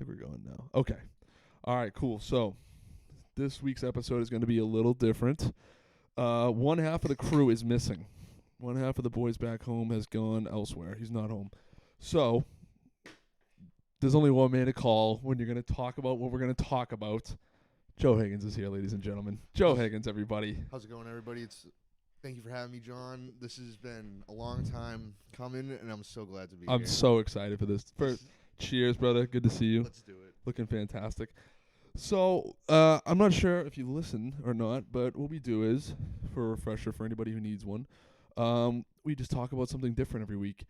think we're going now. Okay. All right, cool. So this week's episode is going to be a little different. One half of the crew is missing. One half of the boys back home has gone elsewhere. He's not home. So there's only one man to call when you're going to talk about what we're going to talk about. Joe Higgins is here, ladies and gentlemen. Joe Higgins, everybody. How's it going, everybody? Thank you for having me, John. This has been a long time coming, and I'm so glad to be here. I'm so excited for this. First, cheers, brother. Good to see you. Let's do it. Looking fantastic. So, I'm not sure if you listen or not, but what we do is, for a refresher for anybody who needs one, we just talk about something different every week.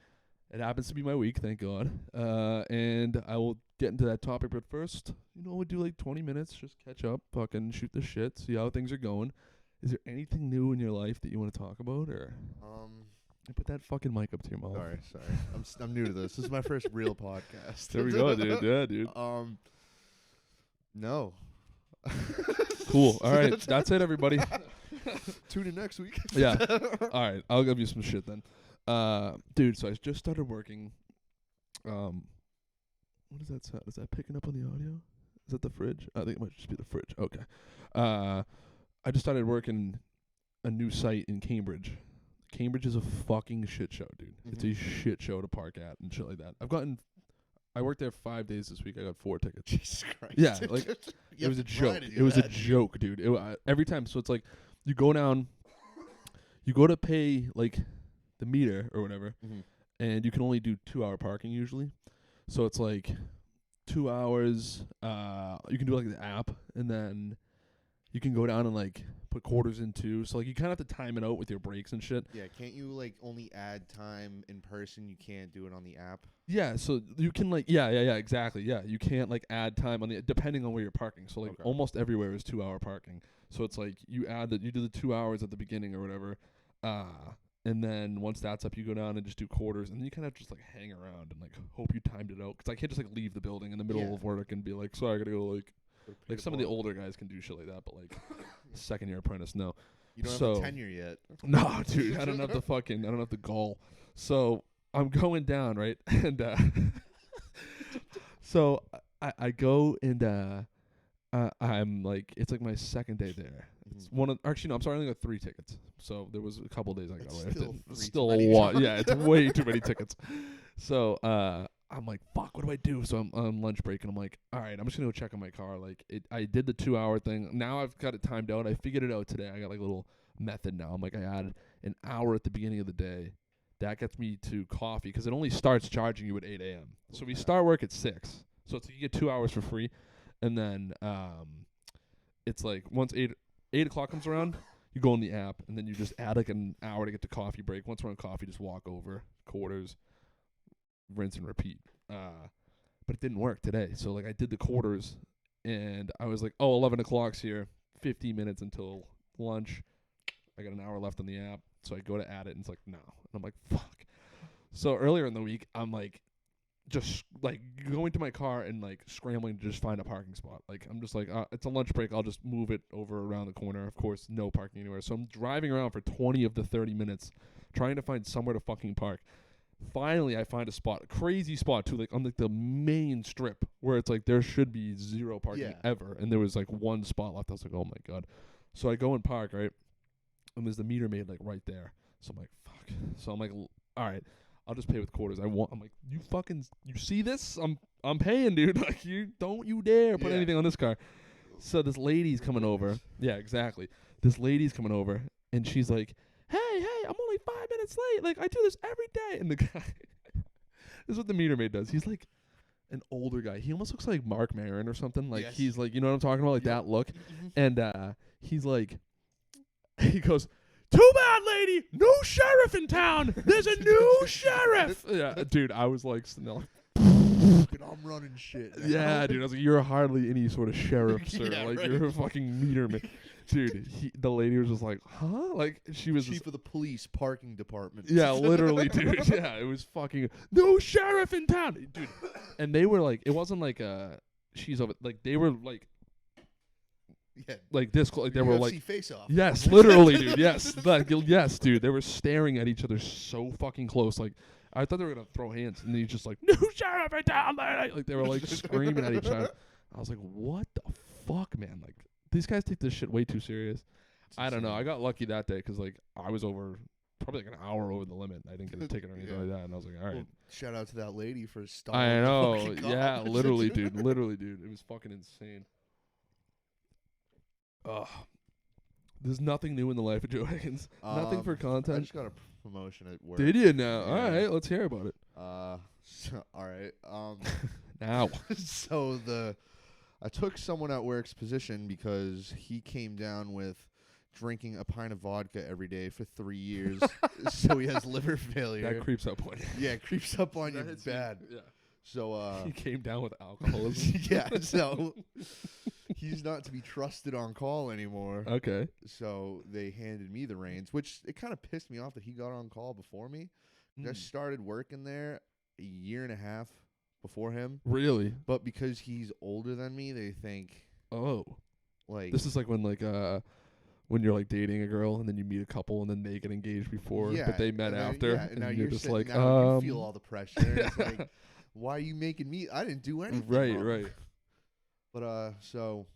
It happens to be my week, thank God. And I will get into that topic, but first, we'll do like 20 minutes, just catch up, fucking shoot the shit, see how things are going. Is there anything new in your life that you want to talk about, or? Put that fucking mic up to your mouth. Sorry. I'm new to this. This is my first real podcast. There we go, dude. Yeah, dude. No. Cool. All right, that's it, everybody. Tune in next week. Yeah. All right, I'll give you some shit then. Dude, so I just started working. What is that sound? Is that picking up on the audio? Is that the fridge? I think it might just be the fridge. Okay. I just started working a new site in Cambridge. Cambridge is a fucking shit show, dude. Mm-hmm. It's a shit show to park at and shit like that. I worked there 5 days this week. I got 4 tickets. Jesus Christ. Yeah, like it was a joke. It was a joke, dude. Every time. So it's like you go down, you go to pay like the meter or whatever, and you can only do 2-hour parking usually. So it's like 2 hours. You can do like the app, and then you can go down and like put quarters in too. So like you kind of have to time it out with your breaks and shit. Yeah, can't you like only add time in person? You can't do it on the app. Yeah, so you can like yeah, exactly. Yeah, you can't like add time on the depending on where you're parking. So like almost everywhere is 2-hour parking. So it's like you do the 2 hours at the beginning or whatever. And then once that's up, you go down and just do quarters, and then you kind of just like hang around and like hope you timed it out. Because I can't just like leave the building in the middle of work and be like, sorry, I gotta go like some of the older guys can do shit like that, but like second year apprentice, no. You don't have the tenure yet. No, dude, I don't have the gall. So I'm going down, right? And so I go and I'm like, it's like my second day there. It's actually no, I'm sorry, I only got 3 tickets. So there was a couple days I got away. Still a lot. Yeah, it's way too many tickets. So I'm like, fuck, what do I do? So I'm on lunch break, and I'm like, all right, I'm just going to go check on my car. Like, I did the 2-hour thing. Now I've got it timed out. I figured it out today. I got, like, a little method now. I'm like, I add an hour at the beginning of the day. That gets me to coffee, because it only starts charging you at 8 a.m. So we start work at 6. So it's like you get 2 hours for free. And then it's like once 8 o'clock comes around, you go on the app, and then you just add, like, an hour to get to coffee break. Once we're on coffee, just walk over, quarters, rinse and repeat. But it didn't work today. So like I did the quarters, and I was like, 11 o'clock's here, 15 minutes until lunch. I got an hour left on the app. So I go to add it, and it's like, no. And I'm like, fuck. So earlier in the week, I'm like just like going to my car and like scrambling to just find a parking spot. Like I'm just like, it's a lunch break. I'll just move it over around the corner. Of course, no parking anywhere. So I'm driving around for 20 of the 30 minutes trying to find somewhere to fucking park. Finally, I find a spot, a crazy spot too, like on like the main strip where it's like there should be 0 parking ever, and there was like 1 spot left. I was like, oh my God. So I go and park, right, and there's the meter maid like right there. So I'm like, fuck. So I'm like, all right, I'll just pay with quarters. I'm like, you see this? I'm paying, dude. Like you dare put anything on this car. So this lady's coming over. Yeah, exactly. This lady's coming over, and she's like, hey, I'm only 5 minutes late. Like, I do this every day. And the guy, this is what the meter maid does. He's like an older guy. He almost looks like Mark Maron or something. Like, he's like, you know what I'm talking about? Like that look. And he's like, he goes, too bad, lady. No sheriff in town. There's a new sheriff. Yeah, dude, I was like, I'm running shit now. Yeah, dude. I was like, you're hardly any sort of sheriff, sir. You're a fucking meter maid. Dude, the lady was just like, huh? Like, she was chief of the police parking department. Yeah, literally, dude. Yeah, it was fucking no sheriff in town, dude. And they were like, it wasn't like she's over. Like they were like, like this. Like they were like face off. Yes, literally, dude. Yes, like yes, dude. They were staring at each other so fucking close. Like I thought they were gonna throw hands, and then he's just like, "No sheriff in town!" Like they were like screaming at each other. I was like, "What the fuck, man? Like these guys take this shit way too serious." I don't know. I got lucky that day because like I was over probably like an hour over the limit. I didn't get a ticket or anything like that, and I was like, "All right." Well, shout out to that lady for stalling. I know. The fucking Yeah, cop. literally, dude. Literally, dude. It was fucking insane. Ugh. There's nothing new in the life of Joe Higgins. Nothing for I content. just got a promotion at work. Did you now? Yeah. All right, let's hear about it. So, all right. Now. So I took someone at work's position because he came down with drinking a pint of vodka every day for 3 years, so he has liver failure. That creeps up on you. Yeah, it creeps up on you That's bad. Yeah. So He came down with alcoholism. yeah, so he's not to be trusted on call anymore. Okay. So they handed me the reins, which it kind of pissed me off that he got on call before me. I started working there a year and a half before him. Really? But because he's older than me, they think Oh. like This is like when you're like dating a girl and then you meet a couple and then they get engaged before, but they met and then- after, yeah, and now and you're just sitting like, down, you feel all the pressure. And it's like, why are you making me? I didn't do anything. right, wrong. right. But so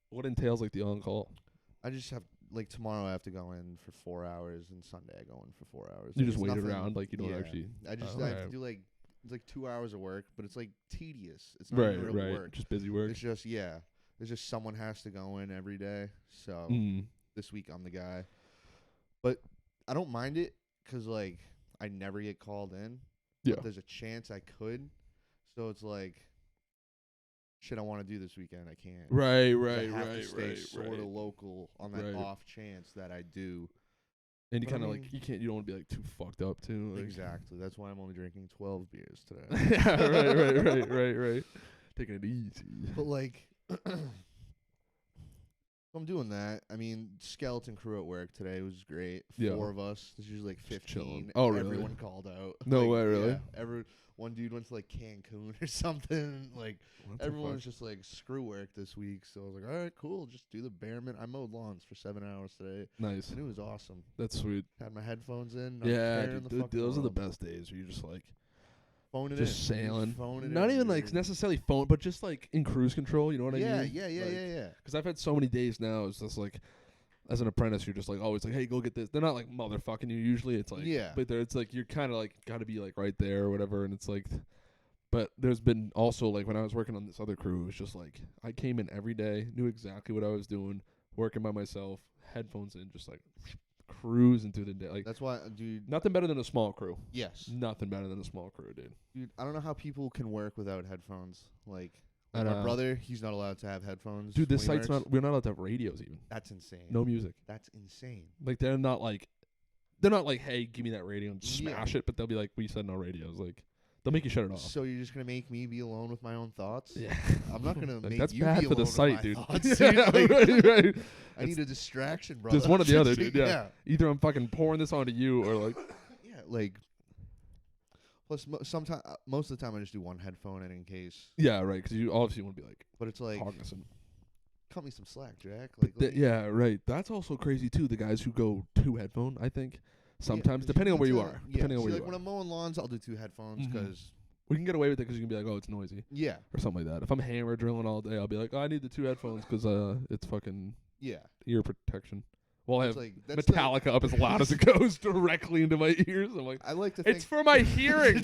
What entails like the on call? I just have like tomorrow I have to go in for 4 hours and Sunday I go in for 4 hours. You Like, just it's wait nothing- around, like you don't yeah. actually. I just Oh, I have alright. to do like it's like 2 hours of work, but it's like tedious. It's not Right, even real right. work. Just busy work. It's just It's just someone has to go in every day. So this week I'm the guy, but I don't mind it because like I never get called in. Yeah. But there's a chance I could, so it's like shit I want to do this weekend. I can't. Right, I right, have right, to stay right, sort right. of local on that Right. off chance that I do. And you But I kind of mean- like you don't want to be like too fucked up too. Like. Exactly. That's why I'm only drinking 12 beers today. Yeah, right. Taking it easy. But like, I'm doing that. I mean, skeleton crew at work today was great. Yeah. 4 of us. There's usually like Just chilling. 15. Oh, really? Everyone called out. No Like, way, really? Yeah, one dude went to like Cancun or something. Like What the everyone fuck? was just like screw work this week. So I was like, all right, cool. Just do the bare minimum. I mowed lawns for 7 hours today, Nice. and it was awesome. That's sweet. Had my headphones in. Not Yeah, caring dude, the fucking those are the world. best days where you're just like Phoning just in. sailing. Phoning Not in, even like dude. necessarily phone, but just like in cruise control. You know what I mean? Yeah. Because I've had so many days now. It's just like, as an apprentice, you're just like always like, hey, go get this. They're not like motherfucking you. Usually, it's like, Yeah. But it's like you're kind of like got to be like right there or whatever. And it's like, but there's been also like when I was working on this other crew, it was just like I came in every day, knew exactly what I was doing, working by myself, headphones in, just like cruising through the day. Like That's why, dude. nothing better than a small crew. Yes. Nothing better than a small crew, dude. Dude, I don't know how people can work without headphones. Like I my know. brother, he's not allowed to have headphones. Dude, this when he site's works. not. We're not allowed to have radios even. That's insane. No music. That's insane. Like they're not like, hey, give me that radio and Yeah. smash it. But they'll be like, we said no radios. Like they'll make you shut it off. So you're just gonna make me be alone with my own thoughts? Yeah, I'm not gonna Like, make that's you bad be for the alone with site, my dude. thoughts, Yeah, dude. Like, right. I need a distraction, brother. There's one or the other, dude. Yeah. yeah. Either I'm fucking pouring this onto you or like, Yeah, like. Plus, most of the time, I just do one headphone in case. yeah, right. Because you obviously want to be like But it's like, cognizant. cut me some slack, Jack. Like, let me- Yeah, right. That's also crazy too. The guys who go 2 headphone, I think sometimes 'cause depending on where need you to- are. Yeah. Depending on See, where like you when are. I'm mowing lawns, I'll do 2 headphones Mhm. because We can get away with it because you can be like, oh, it's noisy yeah, or something like that. If I'm hammer drilling all day, I'll be like, oh, I need the 2 headphones because it's fucking yeah. ear protection. Well, I It's have like that's the- Metallica up as loud as it goes directly into my ears. I'm like, I like to think it's for my hearing.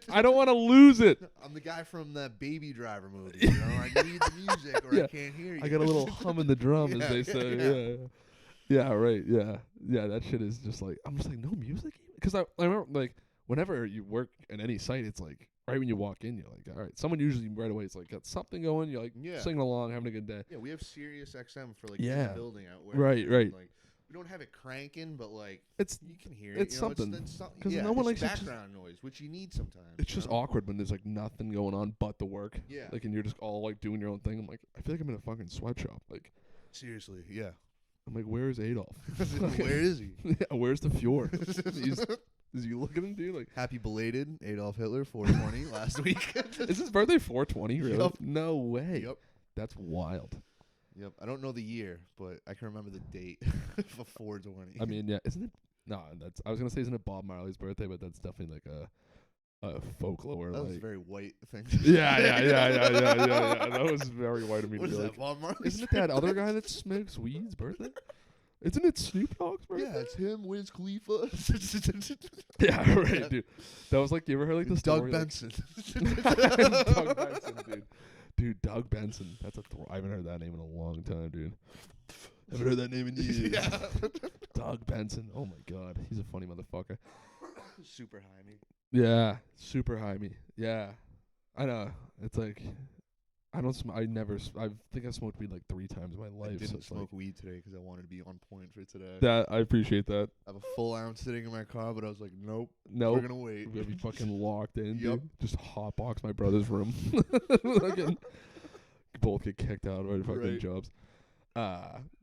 I don't want to lose it. I'm the guy from that Baby Driver movie. You know, I need the music or Yeah. I can't hear you. I got a little hum in the drum, Yeah, as they yeah, say. yeah. Yeah, right. Yeah. That shit is just like I'm just like no music because I remember like whenever you work at any site, it's like right when you walk in, you're like, all right. Someone usually right away is like got something going. You're like Yeah. singing along, having a good day. Yeah, we have Sirius XM for like Yeah. the building out where Right, right. Like we don't have it cranking, but like It's you can hear it's it. You know, something. It's 'Cause yeah, no one it's likes it just- background noise, which you need sometimes. it's you just know? awkward when there's like nothing going on but the work. Yeah. Like and you're just all like doing your own thing. I'm like I feel like I'm in a fucking sweatshop. Like Seriously, yeah. I'm like where's Adolf? Where is he? Yeah, where's the Fjord? Is he looking at dude like? Happy belated Adolf Hitler 420 last week. Is his birthday 420? Really? Yup. No way. Yep. That's wild. Yep. I don't know the year, but I can remember the date for 420. I mean, yeah, isn't it? No, that's. I was gonna say, isn't it Bob Marley's birthday? But that's definitely like a folklore. That was like, a very white thing. yeah. That was very white of me. What to is be that, like, Bob Marley? isn't it that other guy that smokes weed's birthday? Isn't it Snoop Dogg's birthday? Yeah, it's him, Wiz Khalifa. Yeah, right, dude. That was like, you ever heard like the Doug story? Benson. Doug Benson, dude. Dude, Doug Benson. That's I haven't heard that name in a long time, dude. Haven't heard that name in years. Yeah. Doug Benson. Oh my god, he's a funny motherfucker. Super high me. Yeah, super high me. Yeah, I know. It's like I don't. I think I smoked weed like 3 times in my life. I didn't so smoke like, weed today because I wanted to be on point for today. that I appreciate that. I have a full ounce sitting in my car, but I was like, nope. No, We're gonna wait. we're gonna be fucking locked in. Yep. Dude. Just hotbox my brother's room. Fucking both get kicked out of our fucking Right. jobs.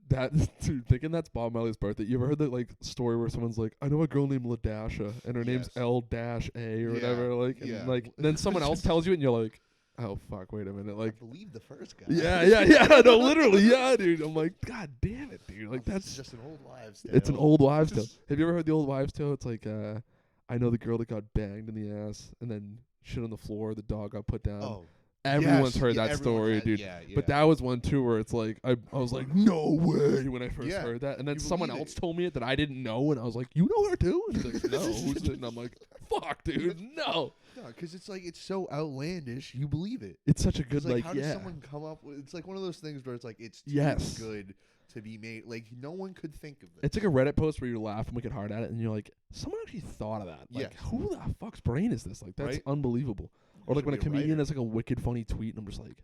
That dude, thinking that's Bob Marley's birthday. You ever heard that like story where someone's like, I know a girl named LaDasha and her name's Yes. L-A or whatever, like, Yeah. and like then someone else tells you and you're like, oh fuck, wait a minute, like, I believe the first guy. yeah, no, literally, yeah, dude. I'm like, god damn it, dude. Like This is that's just an old wives' tale. it's an old wives' tale. Have you ever heard the old wives' tale? It's like, I know the girl that got banged in the ass and then shit on the floor. The dog got put down. Oh, Everyone's yes, heard yeah, that everyone story, had- dude. Yeah, yeah. But that was one too where it's like I was like, no way when I first Yeah, heard that, and then you someone believe else it. told me it that I didn't know, and I was like, you know her too? And he's like, no, who's it? And I'm like, fuck, dude, no. No, because it's like it's so outlandish, you believe it. It's such a good 'Cause, like, like how yeah. does someone come up with? It's like one of those things where it's like it's too Yes. good to be made. Like no one could think of this. It's like a Reddit post where you laugh and wicked hard at it, and you're like, someone actually thought of that. Like, Yes. who the fuck's brain is this? Like, that's Right? unbelievable. Or like Should when a be a comedian writer. has like a wicked funny tweet, and I'm just like,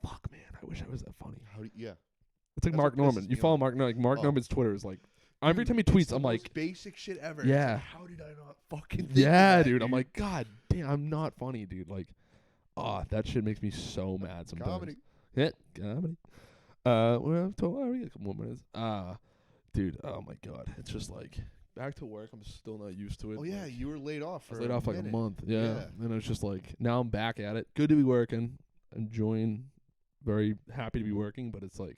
fuck, man, I wish I was that funny. How do yeah. It's like That's Mark what pisses Norman. me You follow off. Mark Mark Oh. Norman's Twitter is like, every Dude, time he it's tweets, the I'm most like, basic shit ever. It's Yeah. like, how did I not fucking think yeah, of that, dude. I'm like, god damn, I'm not funny, dude. Like, that shit makes me so mad sometimes. comedy. Yeah, comedy. We have a couple more minutes. Dude, oh my god, it's just like back to work. I'm still not used to it. Oh yeah, like, you were laid off I for was laid off like a minute. month. Yeah. Yeah. And it's just like now I'm back at it. Good to be working. Enjoying. Very happy to be working, but it's like,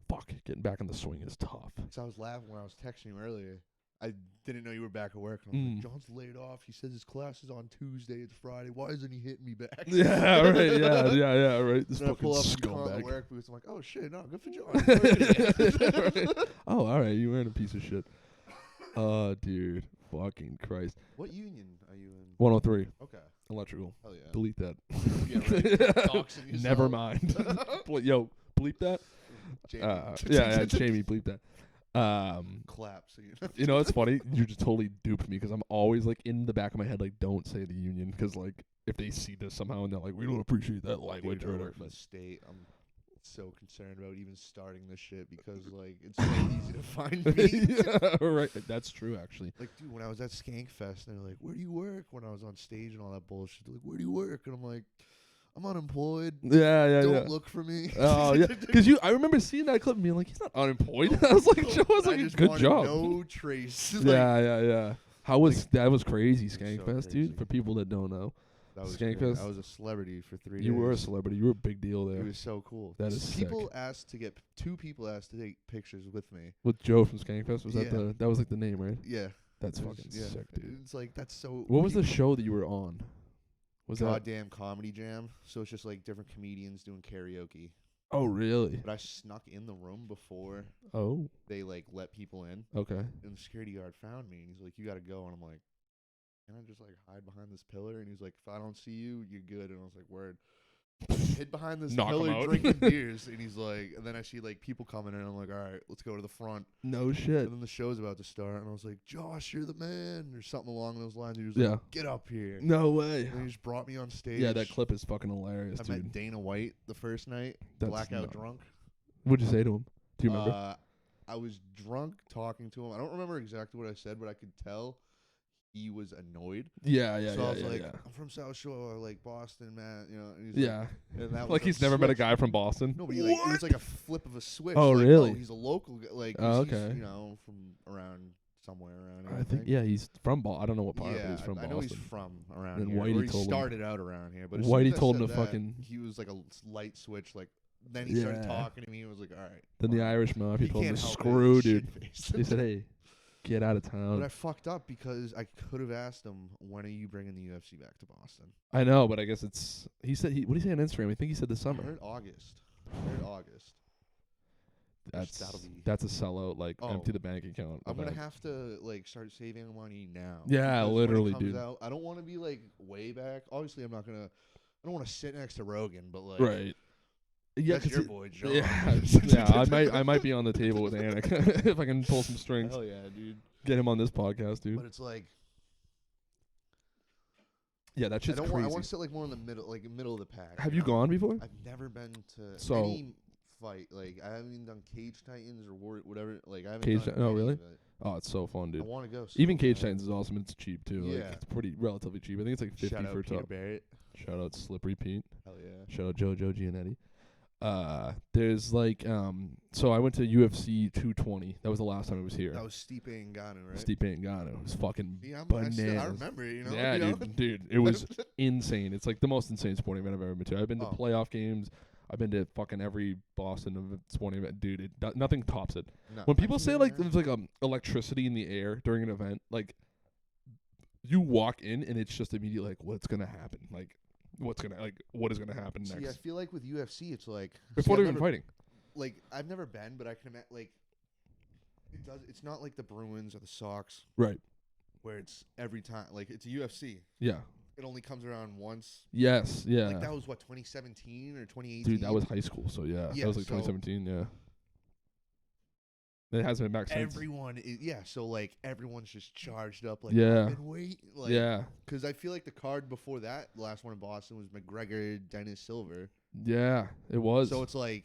fuck, getting back in the swing is tough. So I was laughing when I was texting you earlier. I didn't know you were back at work. And I was like, John's laid off. He says his class is on Tuesday. It's Friday. Why isn't he hitting me back? Yeah, right. Yeah, right. This Then I fucking pull up and call at scumbag. work because I'm like, oh shit, no, good for John. Right. Oh, all right. You weren't a piece of shit. Dude, fucking Christ. What union are you in? 103 Okay. electrical. Hell yeah. Delete that. Yeah, right. Doxing yourself. Never mind. Yo, bleep that. Jamie. Yeah, Jamie, bleep that. Clap. So You know, it's funny. You just totally duped me because I'm always like in the back of my head, like, don't say the union because like if they see this somehow and they're like, we don't appreciate that language Dude, or I whatever. work for the state. I'm so concerned about even starting this shit because like it's so easy to find me. Yeah, right. That's true, actually. Like, dude, when I was at Skankfest, they're like, "Where do you work?" When I was on stage and all that bullshit, they're like, "Where do you work?" And I'm like, "I'm unemployed. Yeah. Don't look for me." Oh yeah, because I remember seeing that clip and being like, he's not unemployed. I was like, Joe was But I like, just good wanted job. No trace. Like, Yeah. How was like, that? Was crazy, so Skankfest, crazy. dude. For people that don't know, that was Skankfest. great. I was a celebrity for 3 days. you were a celebrity. You were a big deal It there was so cool. That is people sick. asked to get 2 people asked to take pictures with me. with Joe from Skankfest. Was Yeah. that was like the name, right? Yeah, That's it was- fucking yeah. sick, dude. It's like that's so. What was the people- show that you were on? Was that? Goddamn Comedy Jam. So it's just like different comedians doing karaoke. Oh, really? But I snuck in the room before Oh, they like let people in, okay. and the security guard found me, and he's like, "You gotta go," and I'm like, "Can I just like hide behind this pillar?" And he's like, "If I don't see you, you're good." And I was like, "Word." Hid behind this Knock 'em pillar out. drinking beers, and he's like, and then I see like people coming in, and I'm like, "All right, let's go to the front." No shit. And then the show's about to start, and I was like, "Josh, you're the man," or something along those lines. He was Yeah. like, "Get up here." No way. And he just brought me on stage. Yeah, that clip is fucking hilarious, I dude. met Dana White the first night, That's blackout nuts. drunk. What'd you say to him? Do you remember? I was drunk talking to him. I don't remember exactly what I said, but I could tell he was annoyed. Yeah. So I was like, Yeah. "I'm from South Shore, like Boston, man." You know, and he's Yeah. like, and that Like was he's a never met a switch. guy from Boston. No, but he, like, it was like a flip of a switch. Oh, like, really? No, he's a local guy. Like, Oh, 'cause he's, okay. you know, from around somewhere around here. I think yeah, he's from Boston. I don't know what part, Yeah, but he's from I Boston. know he's from around And here. Whitey Or he told him- started out around here, but as Whitey soon as I told him said to that, fucking- He was like a light switch. Like then he started Yeah. talking to me. He was like, "All right." Then the fine." Irish mafia He told him can't to help it, screw, he's dude. shit-faced. They said, "Hey, get out of But town. I fucked up because I could have asked him, when are you bringing the UFC back to Boston? I know, but I guess it's. He said what did he say on Instagram? I think he said this I summer. heard August. That's a sellout. Like Oh. empty the bank account. I'm gonna event. have to like start saving money now. Yeah, because literally, when it comes dude. out, I don't want to be like way back. Obviously, I don't want to sit next to Rogan, but like, Right. Yeah, that's your boy John. Yeah, yeah. I might be on the table with Anik if I can pull some strings. Hell yeah, dude. Get him on this podcast, dude. But it's like, Yeah, that shit's I crazy. want to sit like more in the middle, like middle of the pack. Have you gone before? I've never been to So- any fight. Like I haven't even done Cage Titans or whatever. Like I haven't Cage done Ti- oh, any really? of it. Oh, it's so fun, I dude. want to go. Even Cage bad. Titans is awesome. And it's cheap too. Like Yeah. it's pretty relatively cheap. I think it's like 50 Shout out for a Peter top. Barrett. Shout out Slippery Pete. Hell yeah. Shout out Joe Giannetti. There's like so I went to UFC 220. That was the last time I was here. That was Stipe Ngannou, right? Stipe Ngannou. It was fucking Yeah, bananas. I remember. You know. Yeah, you know? dude, it was insane. It's like the most insane sporting event I've ever been to. I've been to Oh. playoff games. I've been to fucking every Boston sporting event, dude. Nothing tops it. No, When I people can't say like imagine. there's like electricity in the air during an event, like you walk in and it's just immediately like what's gonna happen, like what is gonna happen See, I next feel like with UFC, it's like before see, they're I've even never- fighting. Like I've never been, but I can imagine. Like it does. It's not like the Bruins or the Sox, Right. where it's every time. Like it's a UFC. Yeah. It only comes around once. Yes. Yeah. Like that was what 2017 or 2018. Dude, that was high school. So yeah, Yeah, that was like so- 2017. Yeah. It hasn't been back since. everyone. So like everyone's just charged up. Like Yeah. I've been waiting. Like, Yeah. Because I feel like the card before that, the last one in Boston, was McGregor, Dennis Silver. Yeah. It was. So it's like.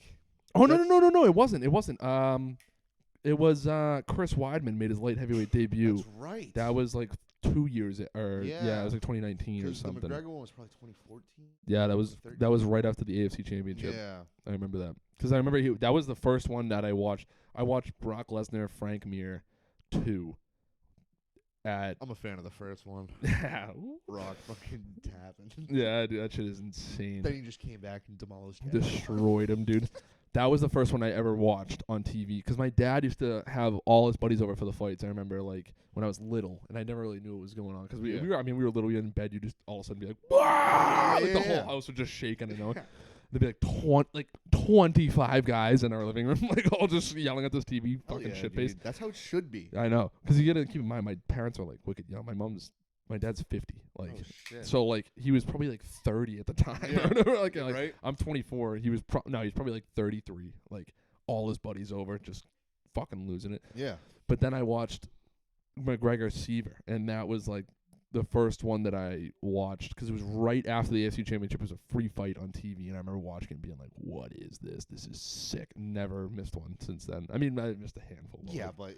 Oh no that's- no! It wasn't. It wasn't. It was Chris Weidman made his light heavyweight debut. That's right. That was like 2 years or yeah, Yeah. it was like 2019 or Because the something. McGregor one was probably 2014. Yeah, that was 13. right after the AFC Championship. Yeah. I remember that because I remember that was the first one that I watched. I watched Brock Lesnar, Frank Mir, 2. At I'm a fan of the first one. yeah, Rock fucking tapping. dude, that shit is insane. Then he just came back and demolished him. Destroyed him, dude. That was the first one I ever watched on TV because my dad used to have all his buddies over for the fights. I remember like when I was little and I never really knew what was going on because we were we were little. We were in bed. You just all of a sudden be like, "Wah!" Like the whole house would just shake. And there'd be like 25 guys in our living room, like all just yelling at this TV, fucking shit face. That's how it should be. I know, because you gotta keep in mind my parents are like wicked young. My dad's 50, like Oh, shit. so like he was probably like 30 at the time. Yeah. like Right? I'm 24. He was he's probably like 33. Like all his buddies over, just fucking losing it. Yeah. But then I watched McGregor Seaver, and that was like the first one that I watched because it was right after the AFC Championship. It was a free fight on TV, and I remember watching it and being like, "What is this? This is sick." Never missed one since then. I mean, I missed a handful. Yeah, Like, but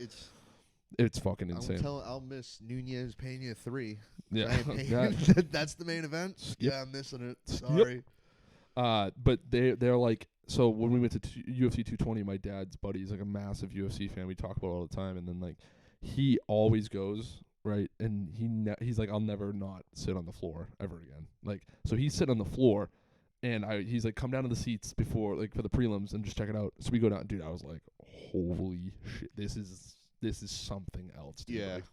it's fucking insane. I'll miss Nunez Pena 3. Yeah, Ryan Pena. That's the main event. Skip. Yeah, I'm missing it. Sorry. But they're like, so when we went to UFC 220, my dad's buddy is like a massive UFC fan. We talk about it all the time, and then like he always goes right, and he's like, I'll never not sit on the floor ever again. Like, so he's sitting on the floor, and he's like, come down to the seats before like for the prelims and just check it out. So we go down, dude. I was like, holy shit, this is something else, dude. Yeah. Like,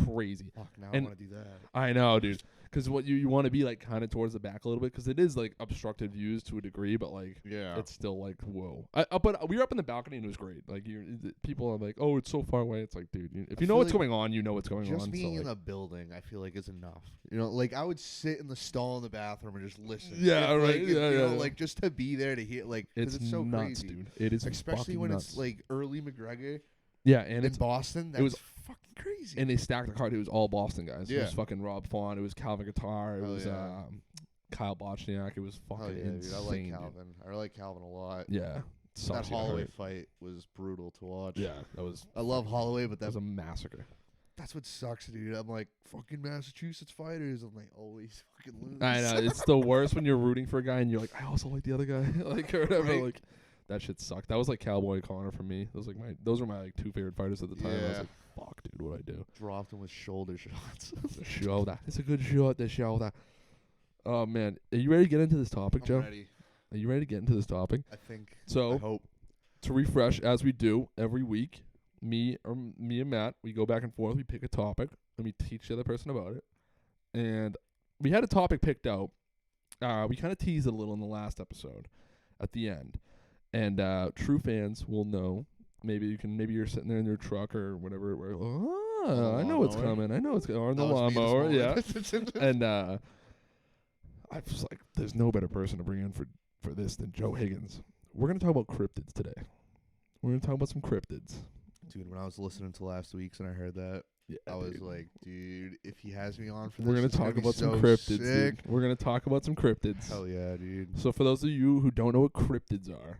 crazy. Fuck, now And- I want to do that. I know, dude. Because what you want to be like kind of towards the back a little bit because it is like obstructed views to a degree, but like Yeah. it's still like whoa. But we were up in the balcony and it was great. Like people are like, oh, it's so far away. It's like, dude, if you know feel what's like going on, you know what's going Just on. being so, in like, a building, I feel like is enough. You know, like I would sit in the stall in the bathroom and just listen. Yeah, If, right. Like, if, yeah, you know, yeah. like just to be there to hear, like, 'cause it's so nuts, crazy, dude. It is especially fucking when nuts. it's like early McGregor yeah, and in it's Boston. That's was- fucking crazy. and they stacked the card. It was all Boston guys. It Yeah. was fucking Rob Font. It was Calvin Guitar. It Hell was yeah. Kyle Bochniak. It was Hell fucking yeah, insane. dude. I like dude. Calvin. I like Calvin a lot. Yeah, That sucks to get Holloway hurt. fight was brutal to watch. Yeah, that was. I love Holloway, but That was that's a massacre. what sucks, dude. I'm like fucking Massachusetts fighters. I'm like always fucking lose. I know it's the worst when you're rooting for a guy and you're like, I also like the other guy, like or whatever. Right. Like that shit sucked. That was like Cowboy Connor for me. Those were my like 2 favorite fighters at the time. I was Yeah. like, fuck, dude, what I do? Dropped him with shoulder shots. The shoulder. It's a good shot. The shoulder. Oh man, are you ready to get into this topic, I'm Joe? ready. Are you ready to get into this topic? I think. So I hope. to refresh, as we do every week, me and Matt, we go back and forth. We pick a topic and we teach the other person about it. And we had a topic picked out. We kind of teased it a little in the last episode at the end. And true fans will know. Maybe you're sitting there in your truck or whatever. I know what's coming. I know it's going on the lawnmower. Yeah. And I was like, there's no better person to bring in for this than Joe Higgins. We're going to talk about cryptids today. We're going to talk about some cryptids. Dude, when I was listening to last week's and I heard that, I was like, dude, if he has me on for this, we're going to talk about some cryptids, dude. We're going to talk about some cryptids. Hell yeah, dude. So for those of you who don't know what cryptids are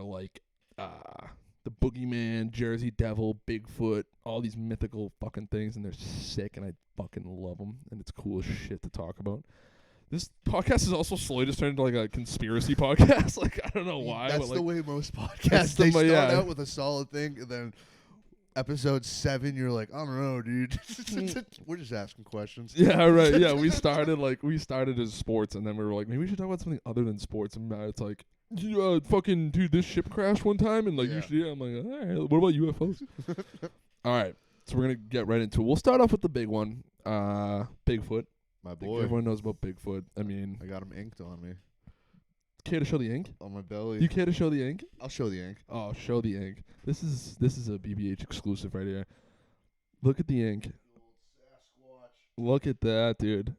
like the boogeyman, Jersey Devil, Bigfoot, all these mythical fucking things, and they're sick, and I fucking love them, and it's cool as shit to talk about. This podcast is also slowly just turned into like a conspiracy podcast. Like, I don't know why. That's but like, the way most podcasts, they start out with a solid thing, and then episode 7, you're like, I don't know, dude. We're just asking questions. Yeah, right. Yeah, we started as sports, and then we were like, maybe we should talk about something other than sports. And it's like, fucking dude, this ship crashed one time, and like you should. Yeah, I'm like, all right. What about UFOs? All right, so we're gonna get right into it. We'll start off with the big one, Bigfoot. My boy. Everyone knows about Bigfoot. I mean, I got him inked on me. Care to show the ink? On my belly. You care to show the ink? I'll show the ink. Oh, show the ink. This is a BBH exclusive right here. Look at the ink. Look at that, dude.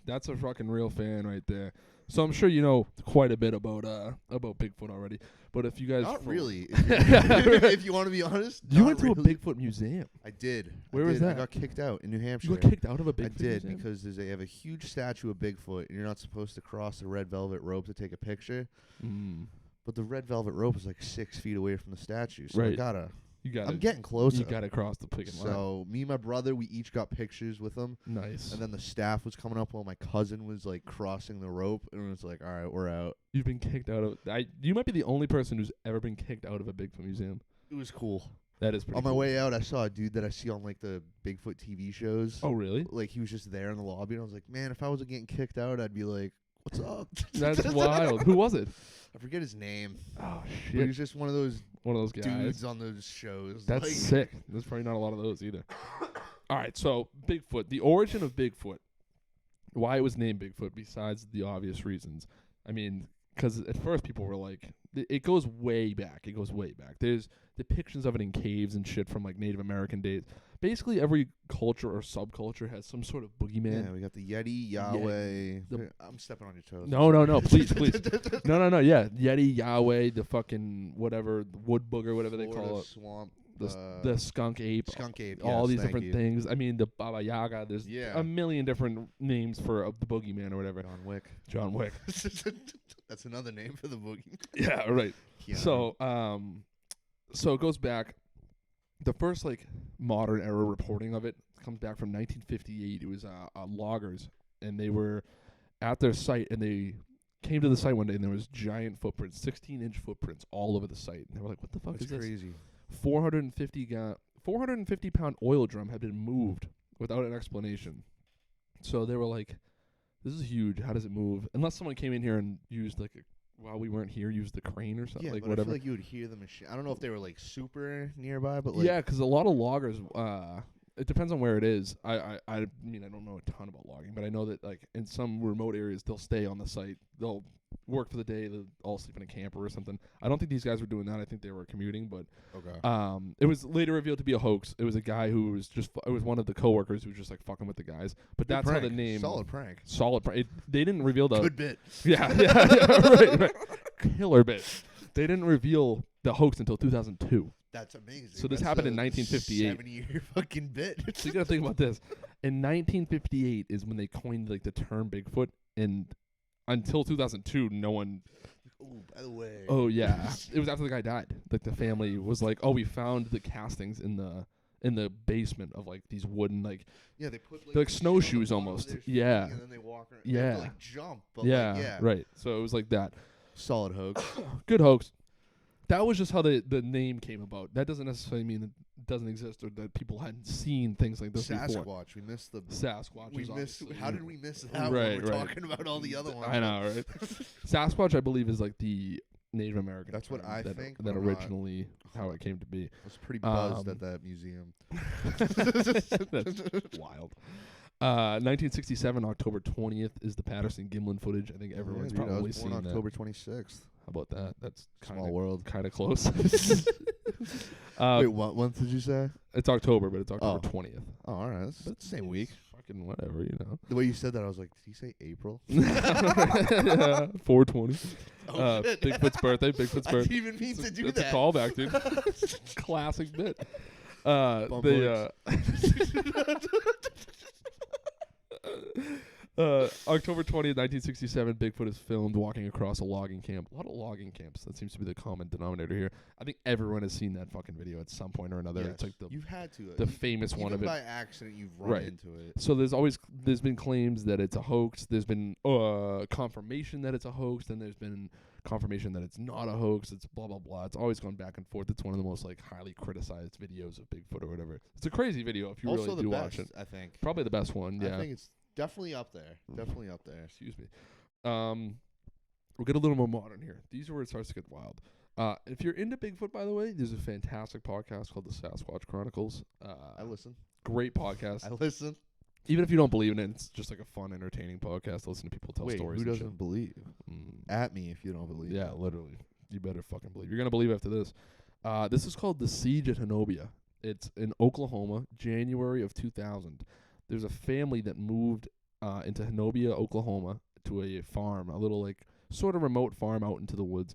That's a fucking real fan right there. So I'm sure you know quite a bit about Bigfoot already. But if you guys not really, if you want to be honest, you went to a Bigfoot museum. I did. Where was that? I got kicked out in New Hampshire. You got kicked out of a Bigfoot museum? museum? Because they have a huge statue of Bigfoot, and you're not supposed to cross the red velvet rope to take a picture. But the red velvet rope is like 6 feet away from the statue, so right. I'm getting closer. You got to cross the picket line. So me and my brother, we each got pictures with them. Nice. And then the staff was coming up while my cousin was like crossing the rope, and it was like, all right, we're out. You've been kicked out of. You might be the only person who's ever been kicked out of a Bigfoot museum. It was cool. That is pretty On cool. my way out, I saw a dude that I see on like the Bigfoot TV shows. Oh, really? Like he was just there in the lobby, and I was like, man, if I wasn't getting kicked out, I'd be like, what's up? That's wild. Who was it? I forget his name. Oh But shit! he's just one of those guys. dudes on those shows. That's like, sick. There's probably not a lot of those either. All right, so Bigfoot, the origin of Bigfoot, why it was named Bigfoot, besides the obvious reasons. I mean, because at first people were like, it goes way back. It goes way back. There's depictions of it in caves and shit from like Native American days. Basically, every culture or subculture has some sort of boogeyman. Yeah, we got the Yeti, Yahweh. I'm stepping on your toes. No, please. No, yeah. Yeti, Yahweh, the fucking whatever, the wood booger, whatever they call it. Swamp. The skunk ape. Skunk ape, all yes, these different things. I mean, the Baba Yaga. There's a million different names for the boogeyman or whatever. John Wick. That's another name for the boogie. Yeah, right. Yeah. So it goes back. The first like modern era reporting of it comes back from 1958. It was loggers, and they were at their site, and they came to the site one day, and there was giant footprints, 16-inch footprints all over the site. And they were like, "What the fuck is this?" Crazy. 450-pound oil drum had been moved without an explanation. So they were like, "This is huge. How does it move?" Unless someone came in here and used while we weren't here, used the crane or something, yeah, like but whatever. I feel like you would hear the machine. I don't know if they were like super nearby, but like yeah, because a lot of loggers, it depends on where it is. I mean, I don't know a ton about logging, but I know that like in some remote areas, they'll stay on the site. They'll work for the day. They'll all sleep in a camper or something. I don't think these guys were doing that. I think they were commuting, but okay. It was later revealed to be a hoax. It was a guy who was just it was one of the coworkers who was just like fucking with the guys. But Good that's prank. how the name Solid prank. They didn't reveal the Good bit. Yeah, right. Killer bit. They didn't reveal the hoax until 2002. That's amazing. So this happened in 1958. 7-year fucking bit. So you gotta think about this. In 1958 is when they coined like the term Bigfoot, and until 2002, no one. Oh, by the way. Oh yeah, it was after the guy died. Like the family was like, "Oh, we found the castings in the basement of like these wooden like they put like snowshoes almost." Yeah. And then they walk around. Yeah. They have to, like jump. But yeah. Right. So it was like that. Solid hoax. Good hoax. That was just how the name came about. That doesn't necessarily mean it doesn't exist or that people hadn't seen things like this before. Sasquatch. We missed the Sasquatch. How did we miss that? Right, when we're talking about all the other ones. I know, right? Sasquatch, I believe, is like the Native American. That's what term I that, think, That but I'm originally how it came to be. I was pretty buzzed at that museum. That's wild. 1967, October 20th is the Patterson-Gimlin footage. I think everyone's dude, I probably was born seen that. October 26th. How about that? That's Small world. kind of close. Wait, what month did you say? It's October, but it's October 20th. Oh, all right. That's the same week. Fucking whatever, you know. The way you said that, I was like, did he say April? 420. Oh, shit. Bigfoot's birthday. I didn't even mean to do it's that. a callback, dude. Classic bit. October 20th, 1967, Bigfoot is filmed walking across a logging camp. A lot of logging camps. That seems to be the common denominator here. I think everyone has seen that fucking video at some point or another. Yes. It's like You've had to. the famous one of it. Even by accident, you've run into it. So there's been claims that it's a hoax. There's been confirmation that it's a hoax. Then there's been confirmation that it's not a hoax. It's blah blah blah. It's always gone back and forth. It's one of the most like highly criticized videos of Bigfoot or whatever. It's a crazy video if you Also really the do best, watch it. I think. Probably the best one. Yeah. I think it's definitely up there. Definitely up there. Excuse me. We'll get a little more modern here. These are where it starts to get wild. If you're into Bigfoot, by the way, there's a fantastic podcast called the Sasquatch Chronicles. I listen. Great podcast. I listen. Even if you don't believe in it, it's just like a fun, entertaining podcast. Listen to people tell Wait, stories. who and doesn't shit. believe? At me if you don't believe. Yeah, that. literally. You better fucking believe. You're gonna believe after this. This is called The Siege at Honobia. It's in Oklahoma, January of 2000. There's a family that moved into Honobia, Oklahoma, to a farm, a little like sort of remote farm out into the woods.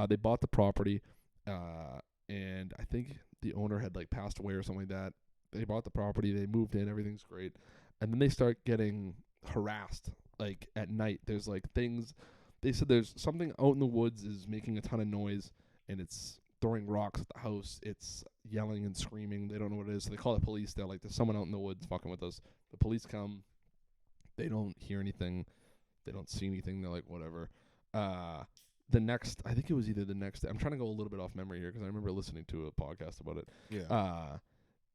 They bought the property, and I think the owner had like passed away or something like that. They bought the property, they moved in, everything's great, and then they start getting harassed. Like at night, there's like things. They said there's something out in the woods is making a ton of noise, and it's throwing rocks at the house. It's yelling and screaming. They don't know what it is. So they call the police. They're like, there's someone out in the woods fucking with us. The police come. They don't hear anything. They don't see anything. They're like, whatever. The next, I think it was either the next day. I'm trying to go a little bit off memory here because I remember listening to a podcast about it. Yeah.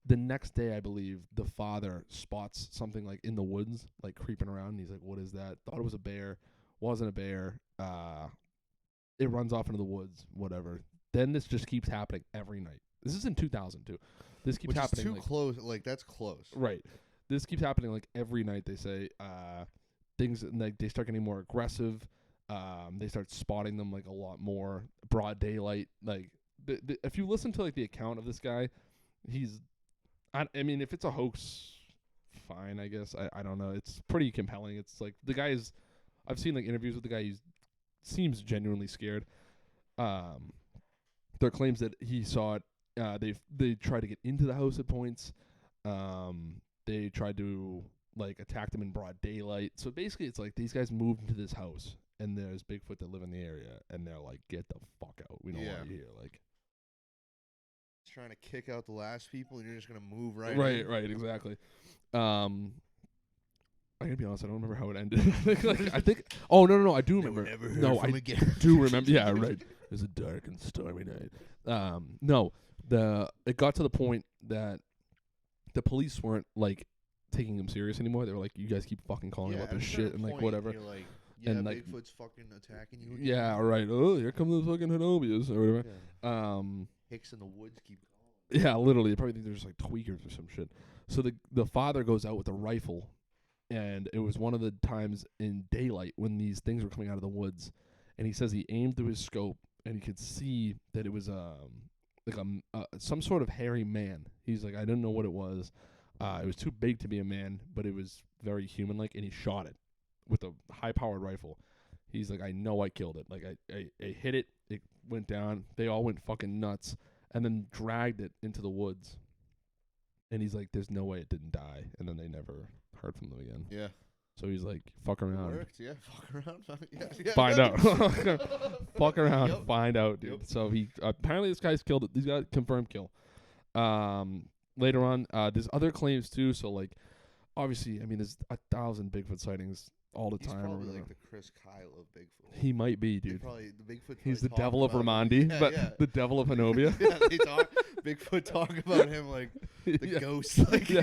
The next day, I believe, the father spots something like in the woods, like creeping around. And he's like, what is that? Thought it was a bear. Wasn't a bear. It runs off into the woods, whatever. Then this just keeps happening every night. This is in 2002. This keeps happening. Which is too close. Like, that's close. Right. This keeps happening like every night. They say things like they start getting more aggressive. They start spotting them like a lot more. Broad daylight. Like if you listen to like the account of this guy, he's. I mean, if it's a hoax, fine. I guess I don't know. It's pretty compelling. It's like the guy is. I've seen like interviews with the guy. He seems genuinely scared. There are claims that he saw it. They tried to get into the house at points. They tried to like attack them in broad daylight. So basically, it's like these guys moved into this house, and there's Bigfoot that live in the area, and they're like, "Get the fuck out! We don't want you here." Like, trying to kick out the last people, and you're just gonna move right. Right, exactly. I gotta be honest, I don't remember how it ended. I think. Oh no! I do remember. Never heard No, from I again. do remember. Yeah, right. It was a dark and stormy night. No, it got to the point that the police weren't like taking him serious anymore. They were like, "You guys keep fucking calling about this shit and like whatever." You're like, yeah, and like, Bigfoot's fucking attacking you. Again. Yeah, right. Oh, here come the fucking Hanobias or whatever. Yeah. Hicks in the woods keep calling. Yeah, literally. They probably think they're just like tweakers or some shit. So the father goes out with a rifle. And it was one of the times in daylight when these things were coming out of the woods, and he says he aimed through his scope and he could see that it was some sort of hairy man. He's like, I didn't know what it was. It was too big to be a man, but it was very human-like, and he shot it with a high-powered rifle. He's like, I know I killed it. Like I hit it, it went down. They all went fucking nuts, and then dragged it into the woods. And he's like, there's no way it didn't die. And then they never heard from them again. Yeah. So he's like, fuck around. It worked, yeah. Fuck around. Yeah. Find out. Fuck around. Yep. Find out, dude. Yep. So he apparently this guy's killed it. These guys confirmed kill. Later on, there's other claims too. So like, obviously, I mean, there's 1,000 Bigfoot sightings all the He's time. probably like the Chris Kyle of Bigfoot. He might be, dude. The Bigfoot. He's the talk devil of about Ramandi, him. but the devil of Honobia. Yeah, they talk. Bigfoot talk about him like the ghost. Like yeah,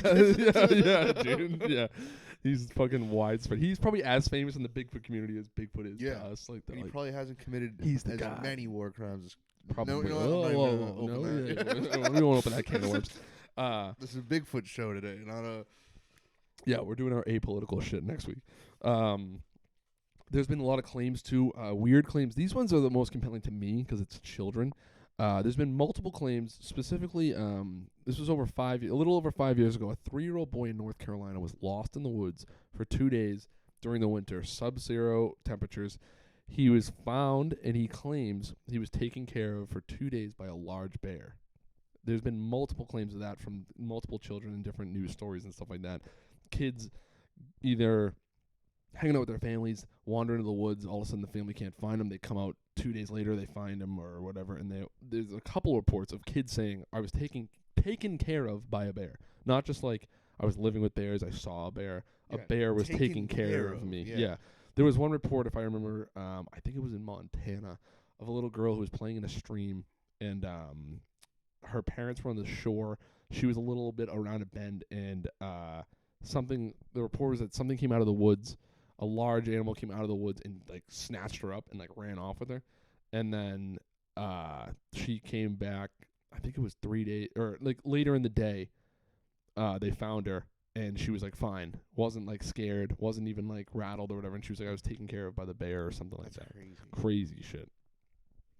dude. Yeah, He's fucking widespread. He's probably as famous in the Bigfoot community as Bigfoot is to us. Like, and he like probably hasn't committed he's the as guy. many war crimes as probably. No, We won't open that can of worms. This is a Bigfoot show today, not a. Yeah, we're doing our apolitical shit next week. There's been a lot of claims too, weird claims. These ones are the most compelling to me because it's children. There's been multiple claims. Specifically, this was a little over 5 years ago. A 3-year-old boy in North Carolina was lost in the woods for 2 days during the winter, sub-zero temperatures. He was found, and he claims he was taken care of for 2 days by a large bear. There's been multiple claims of that from multiple children in different news stories and stuff like that. Kids either hanging out with their families, wandering into the woods, all of a sudden the family can't find them. They come out 2 days later, they find them or whatever, and there's a couple reports of kids saying, I was taken care of by a bear. Not just like, I was living with bears, I saw a bear. A bear was taking care of me. Yeah. There was one report, if I remember, I think it was in Montana, of a little girl who was playing in a stream, and her parents were on the shore. She was a little bit around a bend, and the report was that something came out of the woods. A large animal came out of the woods and like snatched her up and like ran off with her. And then she came back, I think it was 3 days or like later in the day, they found her and she was like fine. Wasn't like scared, wasn't even like rattled or whatever, and she was like, I was taken care of by the bear or something like that. Crazy shit.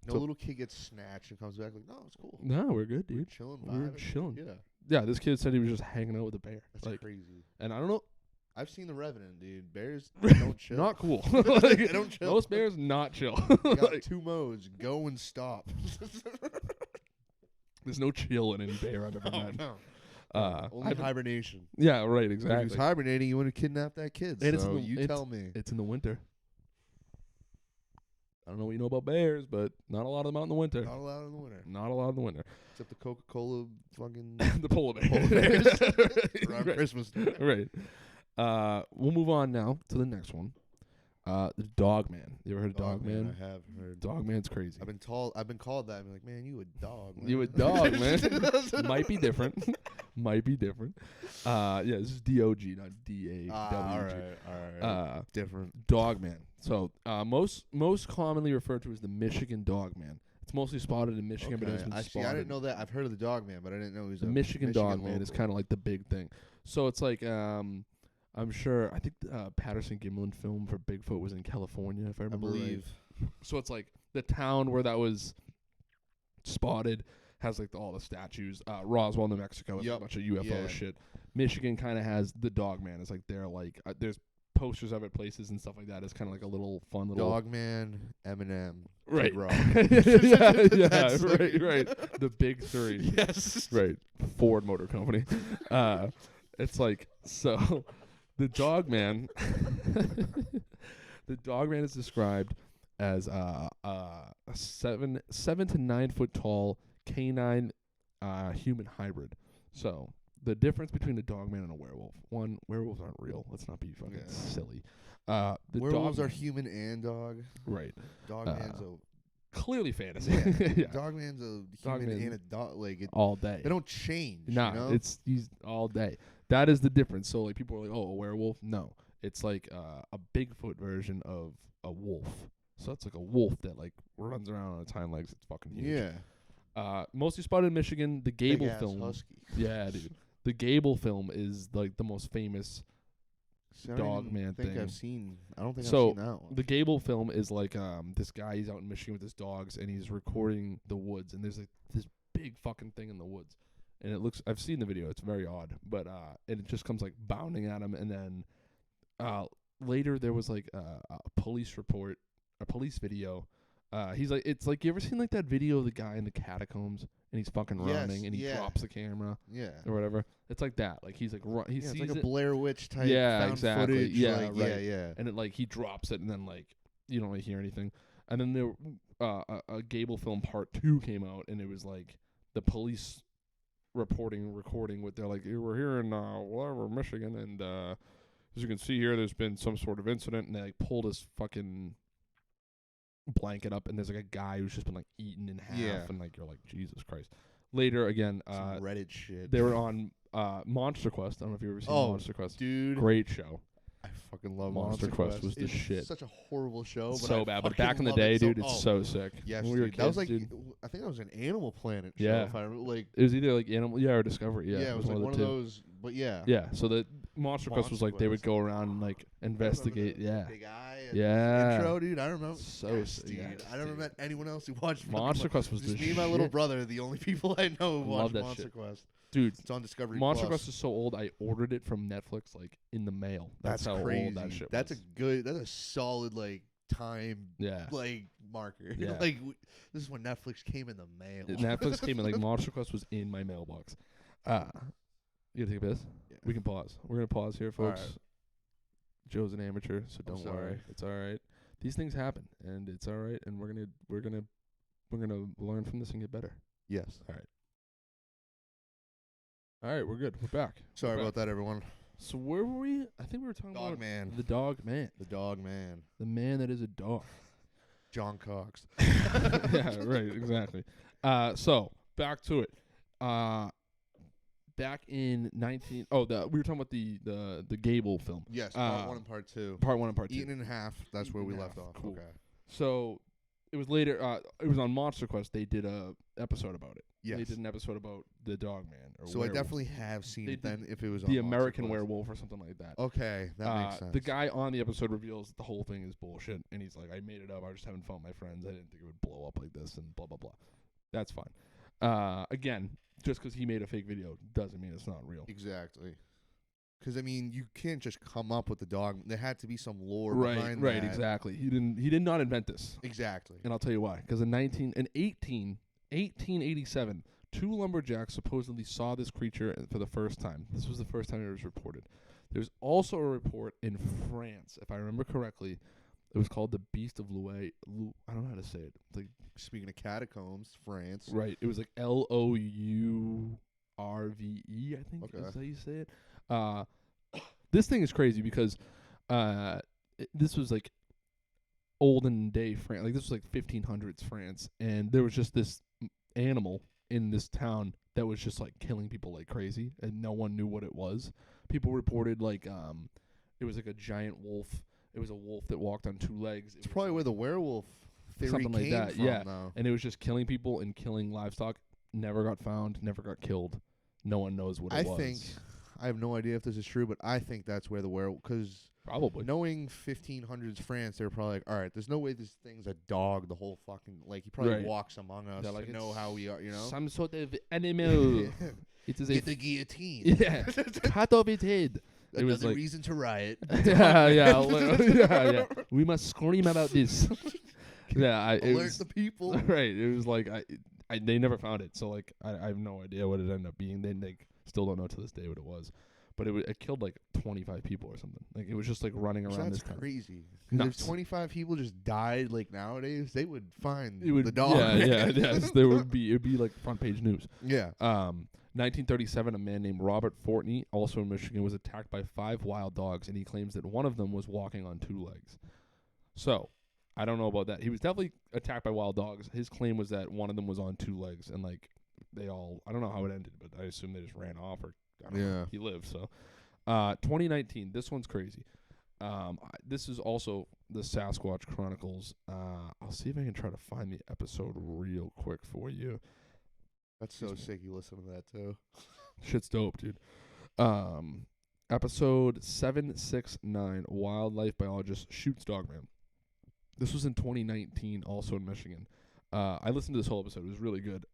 No little kid gets snatched and comes back like, no, it's cool. No, we're good, dude. We're chilling. Yeah. Yeah, this kid said he was just hanging out with a bear. That's like, crazy. And I don't know. I've seen The Revenant, dude. Bears don't chill. Not cool. Like, they don't chill. Most bears not chill. You got 2 modes. Go and stop. There's no chill in any bear I've ever met. No. Only hibernation. Yeah, right, exactly. If he was hibernating, you would have kidnapped that kid. And so tell me. It's in the winter. I don't know what you know about bears, but not a lot of them out in the winter. Not allowed in the winter. Not a lot in the winter. Except the Coca-Cola fucking... the polar bear. Polar bears. Around Christmas. Right. We'll move on now to the next one. The Dog Man. You ever heard of Dog Man? I have heard. Dog Man's crazy. I've been called that. I'm like, man, you a dog. Man. You a dog, man. Might be different. Might be different. Yeah, this is D-O-G, not D-A-W-G. All right. Different. Dog Man. So, most commonly referred to as the Michigan Dog Man. It's mostly spotted in Michigan, but it's been spotted. I didn't know that. I've heard of the Dog Man, but I didn't know he was the Michigan Dog Man is kind of like the big thing. So it's like, I'm sure, I think Patterson Gimlin film for Bigfoot was in California, if I remember right. So it's like the town where that was spotted has like all the statues. Roswell, New Mexico, has a bunch of UFO shit. Michigan kind of has the Dog Man. It's like they're like, there's posters of it places and stuff like that. It's kind of like a little fun little... Dog Man, Eminem, right. Kid Rock. Right. The big 3. Yes. Right. Ford Motor Company. It's like, so... The Dog Man, is described as a 7 to 9 foot tall canine human hybrid. So the difference between a Dog Man and a werewolf: one, werewolves aren't real. Let's not be fucking silly. The werewolves are human and dog. Right. Dog Man's a clearly fantasy. Yeah. Dog Man's a human and a dog. Like all day. They don't change. Nah, you know? he's all day. That is the difference. So like people are like, oh, a werewolf? No, it's like a Bigfoot version of a wolf. So it's like a wolf that like runs around on its hind legs. It's fucking huge. Yeah. Mostly spotted in Michigan. The Gable film. Husky. Yeah, dude. The Gable film is like the most famous Dog Man thing. I don't think I've seen that one. The Gable film is like this guy, he's out in Michigan with his dogs and he's recording the woods, and there's like this big fucking thing in the woods. And it looks, I've seen the video, it's very odd, but and it just comes like bounding at him. And then later there was like a police report, a police video. He's like, it's like, you ever seen like that video of the guy in the catacombs and he's fucking running and he drops the camera, or whatever? It's like that. Like he's like he sees it's like it. a Blair Witch type. Yeah, found exactly. Footage, yeah, like, right. Yeah. And it like he drops it and then like you don't really hear anything. And then there a Gable film part 2 came out, and it was like the police recording what they're like, we're here in whatever, Michigan, and as you can see here, there's been some sort of incident, and they like pulled his fucking blanket up, and there's like a guy who's just been like eaten in half, and like you're like, Jesus Christ. Later again, some Reddit shit. They were on Monster Quest. I don't know if you've ever seen Monster Quest. Dude, great show. I fucking love Monster Quest was the it's shit. Such a horrible show, but So I bad. But fucking back in the love it. day, So- dude, it's so sick. Yes, When we were dude. That was kids, like, dude. I think that was an Animal Planet show. Yeah. If I remember, like, It was either like Animal, or Discovery. Yeah, it was like one of two. those. But yeah, Yeah, so the Monster Quest was Monster like they would Quest. go around and like investigate. The Yeah, Big Eye. And Yeah. Intro, dude. I remember. So Yes, sick. dude. Yes, I never dude. met anyone else who watched Monster Quest was Just the me and my shit. little brother are the only people I know who Love watch that Monster shit. Quest. Dude, It's on Discovery Monster Plus. Quest is so old. I ordered it from Netflix like in the mail. That's how crazy. old that shit That's was. That's a solid like time Yeah. like marker. Yeah. Like this is when Netflix came in the mail. Netflix came in like Monster Quest was in my mailbox. You gotta take a piss? Yeah. We can pause. We're gonna pause here, folks. Alright. Joe's an amateur, so I'm don't worry. sorry. It's all right. These things happen, and it's all right. And we're gonna learn from this and get better. Yes. All right, we're good. We're back. Sorry We're about that, everyone. So where were we? I think we were talking Dog about man. the dog man, The dog man. the man that is a dog. John Cox. Yeah, right, exactly. So back to it. Back in we were talking about the Gable film, Yes, part 1 and part 2. part 1 and part 2. Eaten in half. That's where we Eaten in left half. off. Cool. Okay. So it was later. It was on Monster Quest. They did a episode about it. Yes. They did an episode about the dog man. Or So I werewolf. definitely have seen They it then did if it was on the Monster American Quest. werewolf or something like that. Okay, that makes sense. The guy on the episode reveals that the whole thing is bullshit, and he's like, "I made it up. I was just having fun with my friends. I didn't think it would blow up like this, and blah blah blah." That's fine. Again, just because he made a fake video doesn't mean it's not real. Exactly. Because I mean, you can't just come up with the dog. There had to be some lore Right, behind right, that. exactly. He did not invent this, Exactly. and I'll tell you why. Because in 1887, 2 lumberjacks supposedly saw this creature for the first time. This was the first time it was reported. There's also a report in France, if I remember correctly. It was called the Beast of Louis. I don't know how to say it. It's like, Speaking of catacombs, France. right. It was like Lourve, I think Okay. is how you say it. This thing is crazy because this was like olden day France. Like this was like 1500s France, and there was just this animal in this town that was just like killing people like crazy, and no one knew what it was. People reported like it was like a giant wolf. It was a wolf that walked on 2 legs. It's probably where the werewolf theory something like came that, from, yeah. though. And it was just killing people and killing livestock. Never got found. Never got killed. No one knows what it was. I think, I have no idea if this is true, but I think that's where the werewolf, because probably. knowing 1500s France, they were probably like, all right, there's no way this thing's a dog the whole fucking, like, he probably Right. walks among us They're like, to know it's how we are, you know? Some sort of animal. It is a Get the guillotine. yeah. Cut off its head. It was Another like reason to riot. yeah. We must scream about this. Yeah, it Alert was the people. right. It was like they never found it, so like I have no idea what it ended up being. They like still don't know to this day what it was, but it killed like 25 people or something. Like it was just like running around That's this town. crazy. 'Cause Nuts. if 25 people just died like nowadays, they would find It would the dog. Yeah, yes. There would be it'd be like front page news. Yeah. 1937, a man named Robert Fortney, also in Michigan, was attacked by 5 wild dogs, and he claims that one of them was walking on 2 legs. So, I don't know about that. He was definitely attacked by wild dogs. His claim was that one of them was on 2 legs, and like they all, I don't know how it ended, but I assume they just ran off or I don't know. He lived. So, 2019, this one's crazy. This is also the Sasquatch Chronicles. I'll see if I can try to find the episode real quick for you. That's so sick. You listen to that too. Shit's dope, dude. Episode 769, wildlife biologist shoots dogman. This was in 2019, also in Michigan. I listened to this whole episode. It was really good.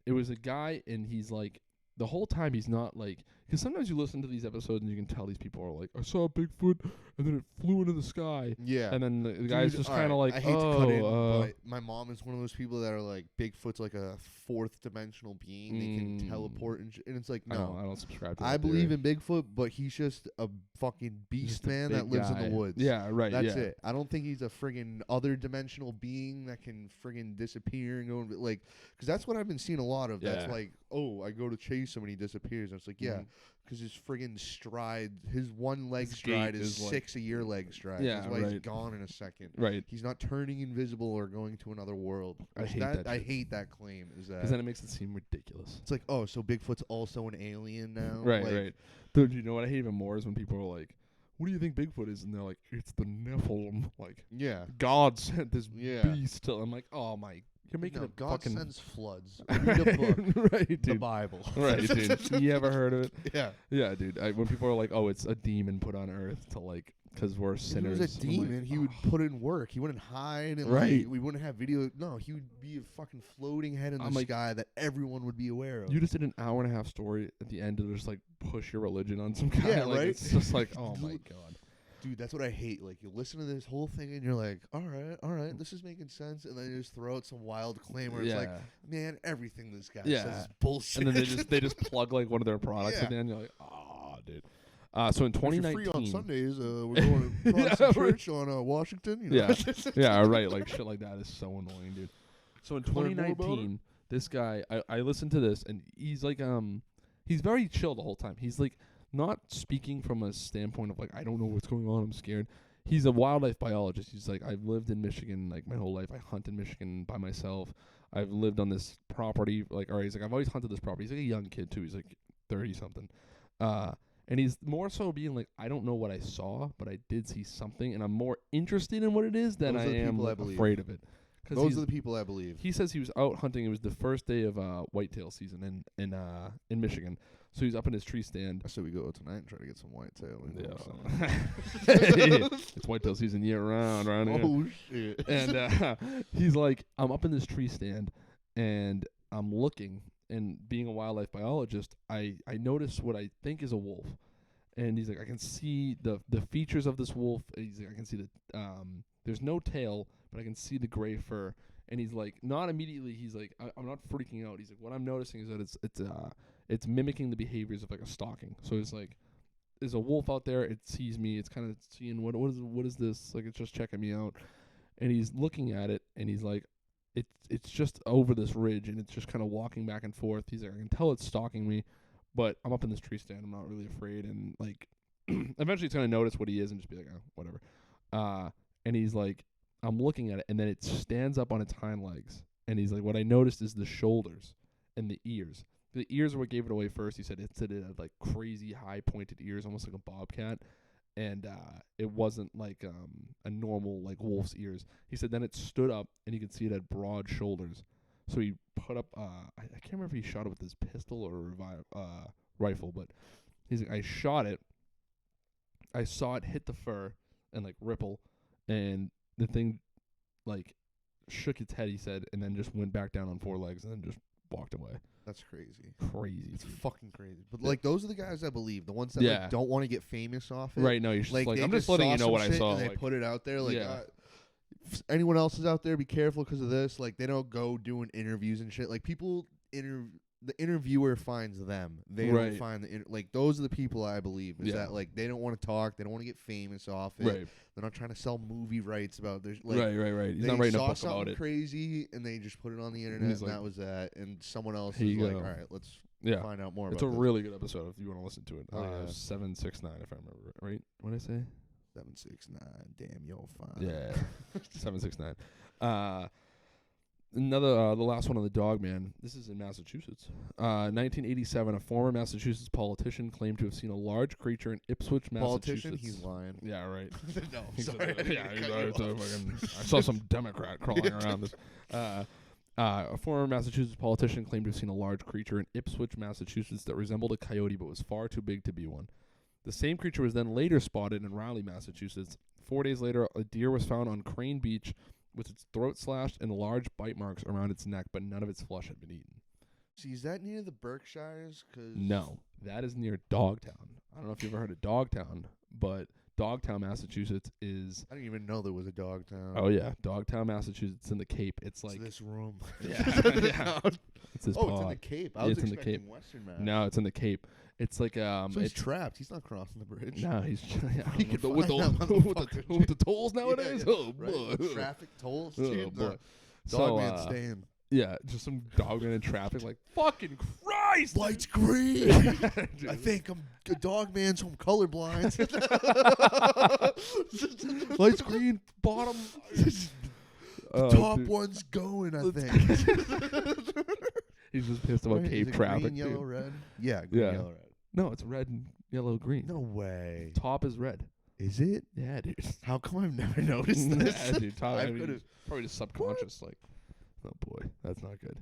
It was a guy, and he's like, the whole time he's not like, because sometimes you listen to these episodes and you can tell these people are like, I saw a Bigfoot and then it flew into the sky. Yeah. And then the guy's Dude, just all kind of right, like, I hate to cut in, oh, but my mom is one of those people that are like, Bigfoot's like a 4th dimensional being. They can teleport and it's like, I no. don't subscribe to that I believe theory. in Bigfoot, but he's just a fucking beast Just a man that big lives in guy. the woods. Yeah, right. That's yeah. it. I don't think he's a friggin' other dimensional being that can friggin' disappear and go and like, because that's what I've been seeing a lot of. That's Yeah. like, oh, I go to chase him and he disappears. And it's like, yeah, because his friggin' stride, his one leg His stride gait is is like- 6 a year leg stride. Yeah, That's why he's right. gone in a second. Right. He's not turning invisible or going to another world. I Which hate that I shit. hate that claim. Is that Because then it makes it seem ridiculous. it's like, oh, so Bigfoot's also an alien now? Right, Like, right. Dude, you know what I hate even more is when people are like, what do you think Bigfoot is? And they're like, it's the Nephilim. Like, Yeah. God sent this Yeah. beast to. I'm like, oh my, you're making a God fucking sends floods. Read a book. right, dude. The Bible. Right, dude. You ever heard of it? Yeah. Yeah, dude. When people are like, oh, it's a demon put on Earth to like, because we're If he sinners. was a I'm like, demon, he would put in work. He wouldn't hide. And Right. Like, we wouldn't have video. No, he would be a fucking floating head in I'm the like, sky that everyone would be aware of. You just did an hour and a half story at the end to just like push your religion on some guy. Yeah, like, right? It's just like, oh my god. Dude, that's what I hate. Like, you listen to this whole thing and you're like, all right, this is making sense. And then you just throw out some wild claim where it's like, man, everything this guy says is bullshit. And then they just plug like one of their products at the end. You're like, oh, dude. So in 2019, if you're free on Sundays, we're going to Protestant church on Washington. You know? Yeah, right. Like shit like that is so annoying, dude. So in 2019, this guy, I listened to this, and he's like, he's very chill the whole time. He's like not speaking from a standpoint of like, I don't know what's going on, I'm scared. He's a wildlife biologist. He's like, I've lived in Michigan like my whole life. I hunt in Michigan by myself. I've lived on this property. Like, all right, he's like, I've always hunted this property. He's like a young kid too. He's like 30 something. And he's more so being like, I don't know what I saw, but I did see something, and I'm more interested in what it is than I am afraid of it. Those are the people I believe. He says he was out hunting. It was the first day of whitetail season in Michigan. So he's up in his tree stand. I said we go out tonight and try to get some whitetail. It's whitetail season year round around here. Oh shit! And he's like, I'm up in this tree stand, and I'm looking. And being a wildlife biologist, I notice what I think is a wolf. And he's like, I can see the features of this wolf. He's like, I can see there's no tail, but I can see the gray fur. And he's like, not immediately. He's like, I'm not freaking out. He's like, what I'm noticing is that it's mimicking the behaviors of like a stalking. So it's like, there's a wolf out there. It sees me. It's kind of seeing what is this? Like, it's just checking me out. And he's looking at it, and he's like, it's just over this ridge, and it's just kind of walking back and forth. He's like, I can tell it's stalking me, but I'm up in this tree stand. I'm not really afraid. And like, eventually it's gonna notice what he is and just be like, oh, whatever. And he's like, I'm looking at it, and then it stands up on its hind legs. And he's like, what I noticed is the shoulders and the ears. The ears are what gave it away first. He said it had like crazy high pointed ears, almost like a bobcat. And it wasn't like a normal like wolf's ears. He said then it stood up, and you could see it had broad shoulders. So he put up, I can't remember if he shot it with his pistol or rifle, but he's like, I shot it. I saw it hit the fur and like ripple, and the thing like shook its head, he said, and then just went back down on four legs and then just walked away. That's crazy. Crazy. It's fucking crazy. But like, those are the guys I believe. The ones that like, don't want to get famous off it. Right. No, you're just like I'm just letting you know what I saw. And they put it out there. Like, if anyone else is out there, be careful because of this. Like, they don't go doing interviews and shit. Like, the interviewer finds them. They don't find like, those are the people I believe. Is that like, they don't want to talk. They don't want to get famous off it. Right. They're not trying to sell movie rights about their like. Right. He's not writing a book about it. Crazy, and they just put it on the internet, and that was that. And someone else is like, all right, let's find out more. It's about a really good episode if you want to listen to it. 769, if I remember right. What did I say? 769. Damn, you'll find. Yeah, 769. Another, the last one on the dog man. This is in Massachusetts. 1987, a former Massachusetts politician claimed to have seen a large creature in Ipswich, Massachusetts. Politician? He's lying. Yeah, right. No, sorry. I saw some Democrat crawling around this. A former Massachusetts politician claimed to have seen a large creature in Ipswich, Massachusetts that resembled a coyote but was far too big to be one. The same creature was then later spotted in Raleigh, Massachusetts. 4 days later, a deer was found on Crane Beach with its throat slashed and large bite marks around its neck, but none of its flesh had been eaten. See, is that near the Berkshires? No, that is near Dogtown. I don't know if you've ever heard of Dogtown, but Dogtown, Massachusetts is... I didn't even know there was a Dogtown. Oh, yeah. Dogtown, Massachusetts in the Cape. It's like... this room. Yeah. It's this it's in the Cape. I was expecting in the Cape. Western Mass. No, it's in the Cape. It's like... so he's trapped. He's not crossing the bridge. No, he's... with the tolls nowadays? Yeah. Oh, boy. Traffic tolls? Oh, boy. Dogman staying. Yeah, just some dogman in traffic, like, fucking Christ! Lights green! I think a dogman's home colorblind. Lights green, bottom. Top one's going, I think. He's just pissed about Cape traffic. Green, yellow, red? Yeah, green, yellow, red. No, it's red and yellow, green. No way. Top is red. Is it? Yeah, dude. How come I've never noticed this? Yeah, dude. I Probably just subconscious. Like, oh boy, that's not good.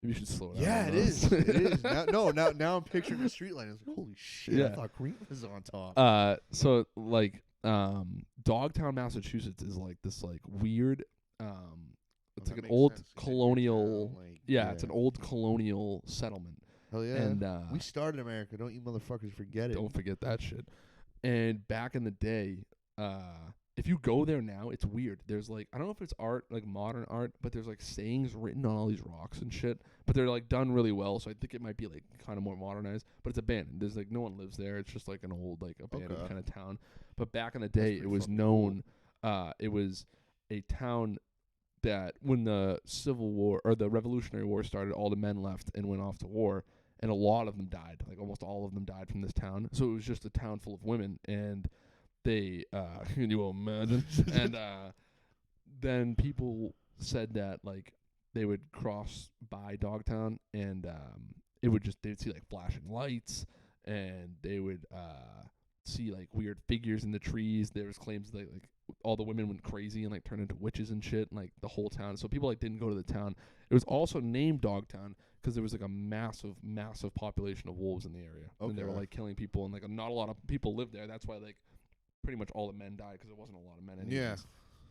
Maybe you should slow down. Yeah, it is. It is. Now I'm picturing the street light. I was like, holy shit! Yeah. I thought Green was on top. So like, Dogtown, Massachusetts is like this like weird, it's like an old colonial. It's an old colonial settlement. Hell yeah. And we started America. Don't you motherfuckers forget it. Don't forget that shit. And back in the day, if you go there now, it's weird. There's like, I don't know if it's art, like modern art, but there's like sayings written on all these rocks and shit. But they're like done really well, so I think it might be like kind of more modernized. But it's abandoned. There's like no one lives there. It's just like an old like abandoned kind of town. But back in the day, it was known. It was a town that when the Civil War or the Revolutionary War started, all the men left and went off to war. And a lot of them died. Like almost all of them died from this town. So it was just a town full of women. And they, can you imagine? And then people said that like they would cross by Dogtown and they'd see like flashing lights and they would see like weird figures in the trees. There was claims that like all the women went crazy and like turned into witches and shit, and like the whole town. So people like didn't go to the town. It was also named Dogtown because there was like a massive population of wolves in the area. Okay. And they were like killing people, and like not a lot of people lived there. That's why like pretty much all the men died because there wasn't a lot of men anyways. Yeah.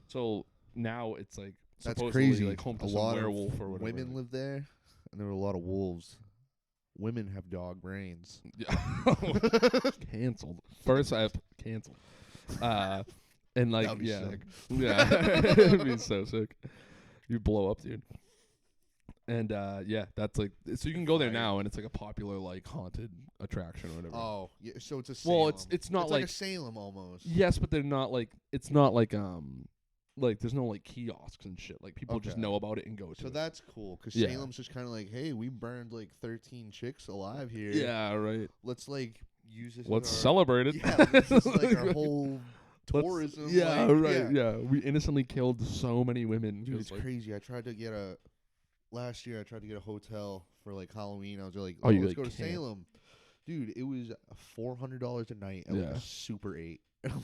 So now it's like that's crazy. Like home to some werewolf or whatever. Women live there, and there were a lot of wolves. Women have dog brains. Yeah. Canceled. First I have canceled. And like, that'd be sick. Yeah, it'd be so sick. You blow up, dude. And that's like, so you can go there now, and it's like a popular like haunted attraction or whatever. Oh, yeah. So it's a Salem. Well, it's not like a Salem almost. Yes, but they're not like, it's not like there's no like kiosks and shit. Like people just know about it and go to. So it. That's cool because Salem's just kind of like, hey, we burned like 13 chicks alive here. Yeah, right. Let's like use this. Let's celebrate it. Yeah, this is like our whole tourism. Yeah, like, right. Yeah, we innocently killed so many women. Dude, it's like crazy. Last year I tried to get a hotel for like Halloween. I was like, let's go to Salem. Dude, it was $400 a night at like a Super 8.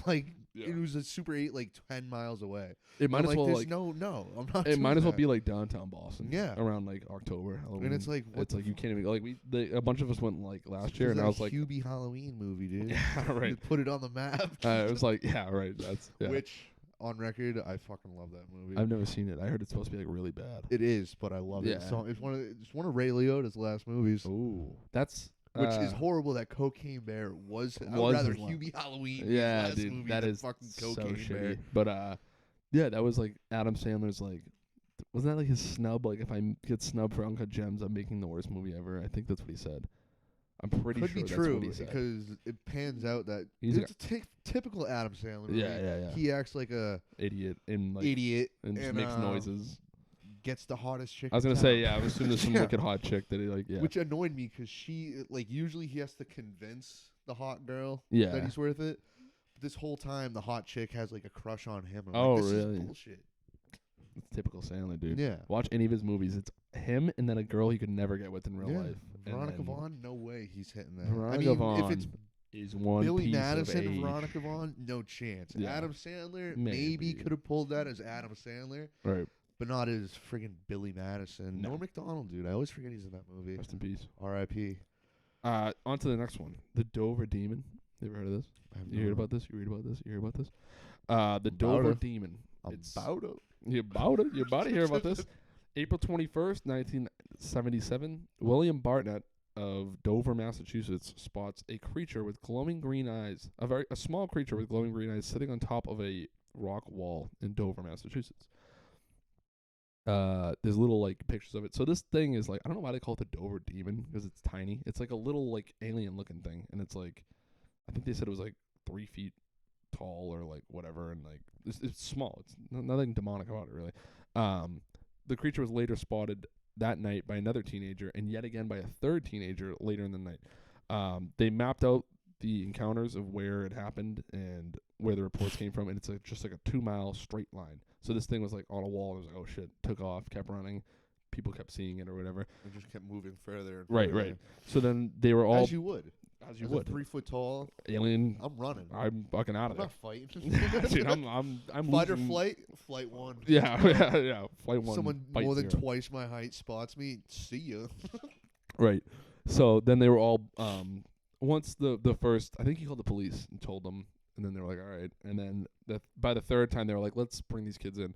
Like it was a Super 8 like 10 miles away. It might as well like no, I'm not. It might as well be like downtown Boston. Yeah, around like October. Halloween. And it's like you can't even like a bunch of us went like last year, and I was like, Hubie Halloween movie, dude. Yeah, right. You put it on the map. It was like, yeah, right. That's which on record, I fucking love that movie. I've never seen it. I heard it's supposed to be like really bad. It is, but I love it. So it's one of Ray Liotta's last movies. Ooh, that's. Which is horrible that Cocaine Bear was I would rather Hubie Halloween. Yeah, dude, movie that is fucking so Cocaine Bear. But yeah, that was like Adam Sandler's like, wasn't that like his snub? Like if I get snubbed for Uncut Gems, I'm making the worst movie ever. I think that's what he said. I'm pretty sure that's what he said. Because it pans out that it's a typical Adam Sandler. Yeah. He acts like a idiot and like and just makes noises. Gets the hottest chick. I was gonna say, I was assuming there's some wicked hot chick that he like, which annoyed me because she like usually he has to convince the hot girl that he's worth it. But this whole time the hot chick has like a crush on him. I'm this really? Is bullshit. It's typical Sandler, dude. Yeah. Watch any of his movies. It's him and then a girl he could never get with in real life. Veronica Vaughn, no way he's hitting that. Veronica Vaughn, if it's is one Billy piece Madison of age. and Veronica Vaughn, no chance. Yeah. Adam Sandler maybe could have pulled that as Adam Sandler. Right. But not as friggin' Billy Madison. No. Norm Macdonald, dude. I always forget he's in that movie. Rest in peace. R.I.P. On to the next one. The Dover Demon. You ever heard of this? You heard about this? You read about this? You heard about this? The Dover Demon. You're about to hear about this. April 21st, 1977, William Bartlett of Dover, Massachusetts, spots a creature with glowing green eyes. A small creature with glowing green eyes sitting on top of a rock wall in Dover, Massachusetts. There's little like pictures of it. So this thing is like, I don't know why they call it the Dover Demon because it's tiny. It's like a little like alien looking thing, and it's like, I think they said it was like 3 feet tall or like whatever, and like it's small. It's nothing demonic about it really. The creature was later spotted that night by another teenager, and yet again by a third teenager later in the night. They mapped out the encounters of where it happened and where the reports came from, and it's just like a 2-mile straight line. So this thing was like on a wall. It was like, oh shit, took off, kept running. People kept seeing it or whatever. It just kept moving further and further. Right. So then they were all... As you would. As you As would. a 3 foot tall Alien. I'm running. I'm fucking out of I'm there. not fighting. Dude, I'm Fight or losing. flight? Flight 1. Yeah. Flight 1. Someone fight more than 0. twice my height spots me. See ya. Right. So then they were all once the first, I think he called the police and told them, and then they were like, all right. And then by the third time they were like, let's bring these kids in.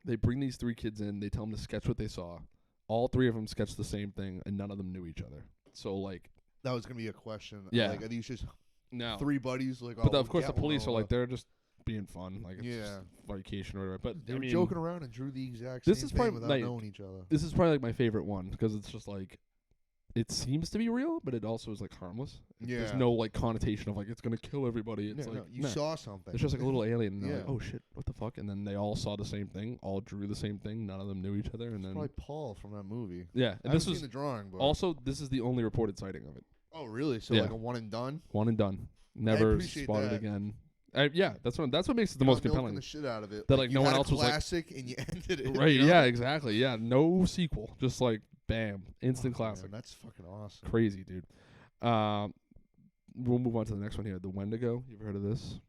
They bring these 3 kids in. They tell them to sketch what they saw. All 3 of them sketched the same thing, and none of them knew each other. So like That was gonna be a question. Yeah. Like, are these just no. 3 buddies? Like, But of course the police are like, they're just being fun, like it's Yeah. just vacation or whatever. But they I were mean, joking around and drew the exact this same is thing probably, without like, knowing each other. this is probably like my favorite one because it's just like it seems to be real, but it also is like harmless. There's Yeah. no like connotation of like it's gonna kill everybody. It's Yeah, like no, you nah. saw something. It's just like a little alien. And they're like, Yeah. oh shit, what the fuck? And then they all saw the same thing, all drew the same thing. None of them knew each other, and then Probably Paul from that movie. yeah. I And this haven't was seen the drawing, but also this is the only reported sighting of it. oh really? So Yeah. like a one and done. One and done. Never appreciate spotted that. again. Yeah, that's what makes it the You're most not milking compelling. the shit out of it. That, like, you no one had else a was like- classic and you ended it. Right? you know? Yeah, exactly. Yeah, no sequel. Just like bam, instant Oh, classic. man, that's fucking awesome. Crazy, dude. We'll move on to the next one here. The Wendigo. You ever heard of this?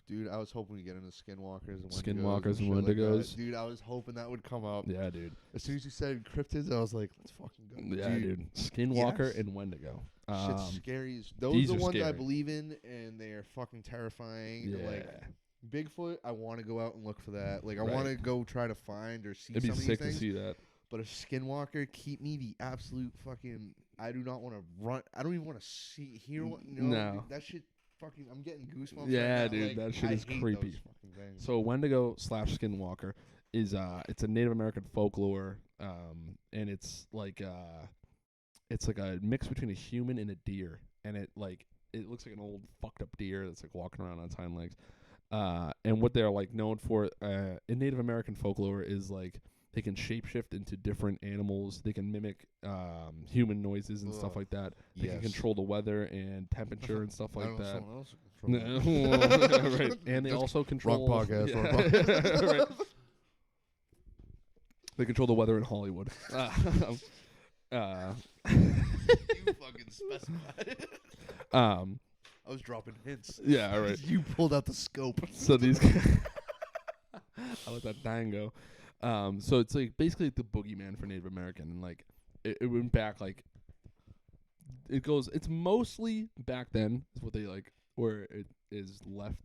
Dude, I was hoping we get into skinwalkers and Skinwalkers and shit like that. Wendigos. Dude, I was hoping that would come up. Yeah, dude. As soon as you said cryptids, I was like, let's fucking go. Yeah, dude. Skinwalker yes. and Wendigo. Shit's scary. Those these are the are ones I scary. believe in, and they are fucking terrifying. Yeah. And, like, Bigfoot, I want to go out and look for that. Like, I Right. want to go try to find or see It'd be some of sick these to things. see that. But a skinwalker, keep me the absolute fucking. I do not want to run. I don't even want to hear what. No. That shit. Fucking. I'm getting goosebumps. Yeah, right now. dude, Like, that shit I is hate creepy. those fucking things. So Wendigo / Skinwalker is it's a Native American folklore, and it's like a mix between a human and a deer, and it looks like an old fucked up deer that's like walking around on its hind legs. And what they're like known for in Native American folklore is like they can shapeshift into different animals. They can mimic human noises and stuff like that. They can control the weather and temperature and stuff like that. Someone else can control that. Right. And they also control Wrong podcast. Yeah. Wrong podcast. Right. They control the weather in Hollywood. You fucking specified. I was dropping hints. Yeah, right. You pulled out the scope. So these I let that tango. So it's like basically the boogeyman for Native American, and like it went back like it's mostly back then is what they like where it is left.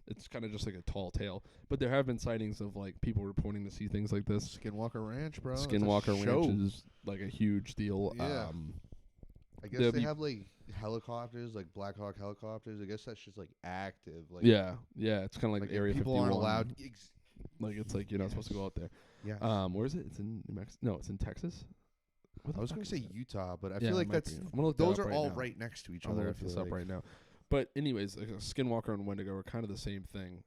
It's kind of just like a tall tale, but there have been sightings of like people reporting to see things like this. Skinwalker Ranch, bro. Skinwalker It's a show. Ranch is like a huge deal. Yeah. I guess there'll they be- have like helicopters, like Black Hawk helicopters. I guess that's just like active. Like Yeah, it's kind of like, like Area people 51. aren't allowed. Like it's like you're not supposed to go out there. Yeah. Where is it? It's in New Mexico. No, it's in Texas. Where the I was fuck gonna is say it? Utah, but I Yeah, feel it like might that's be. I'm gonna look that those up are right all now. right next to each I'm other. gonna I look this feel up like. right now. But anyways, like Skinwalker and Wendigo are kind of the same thing.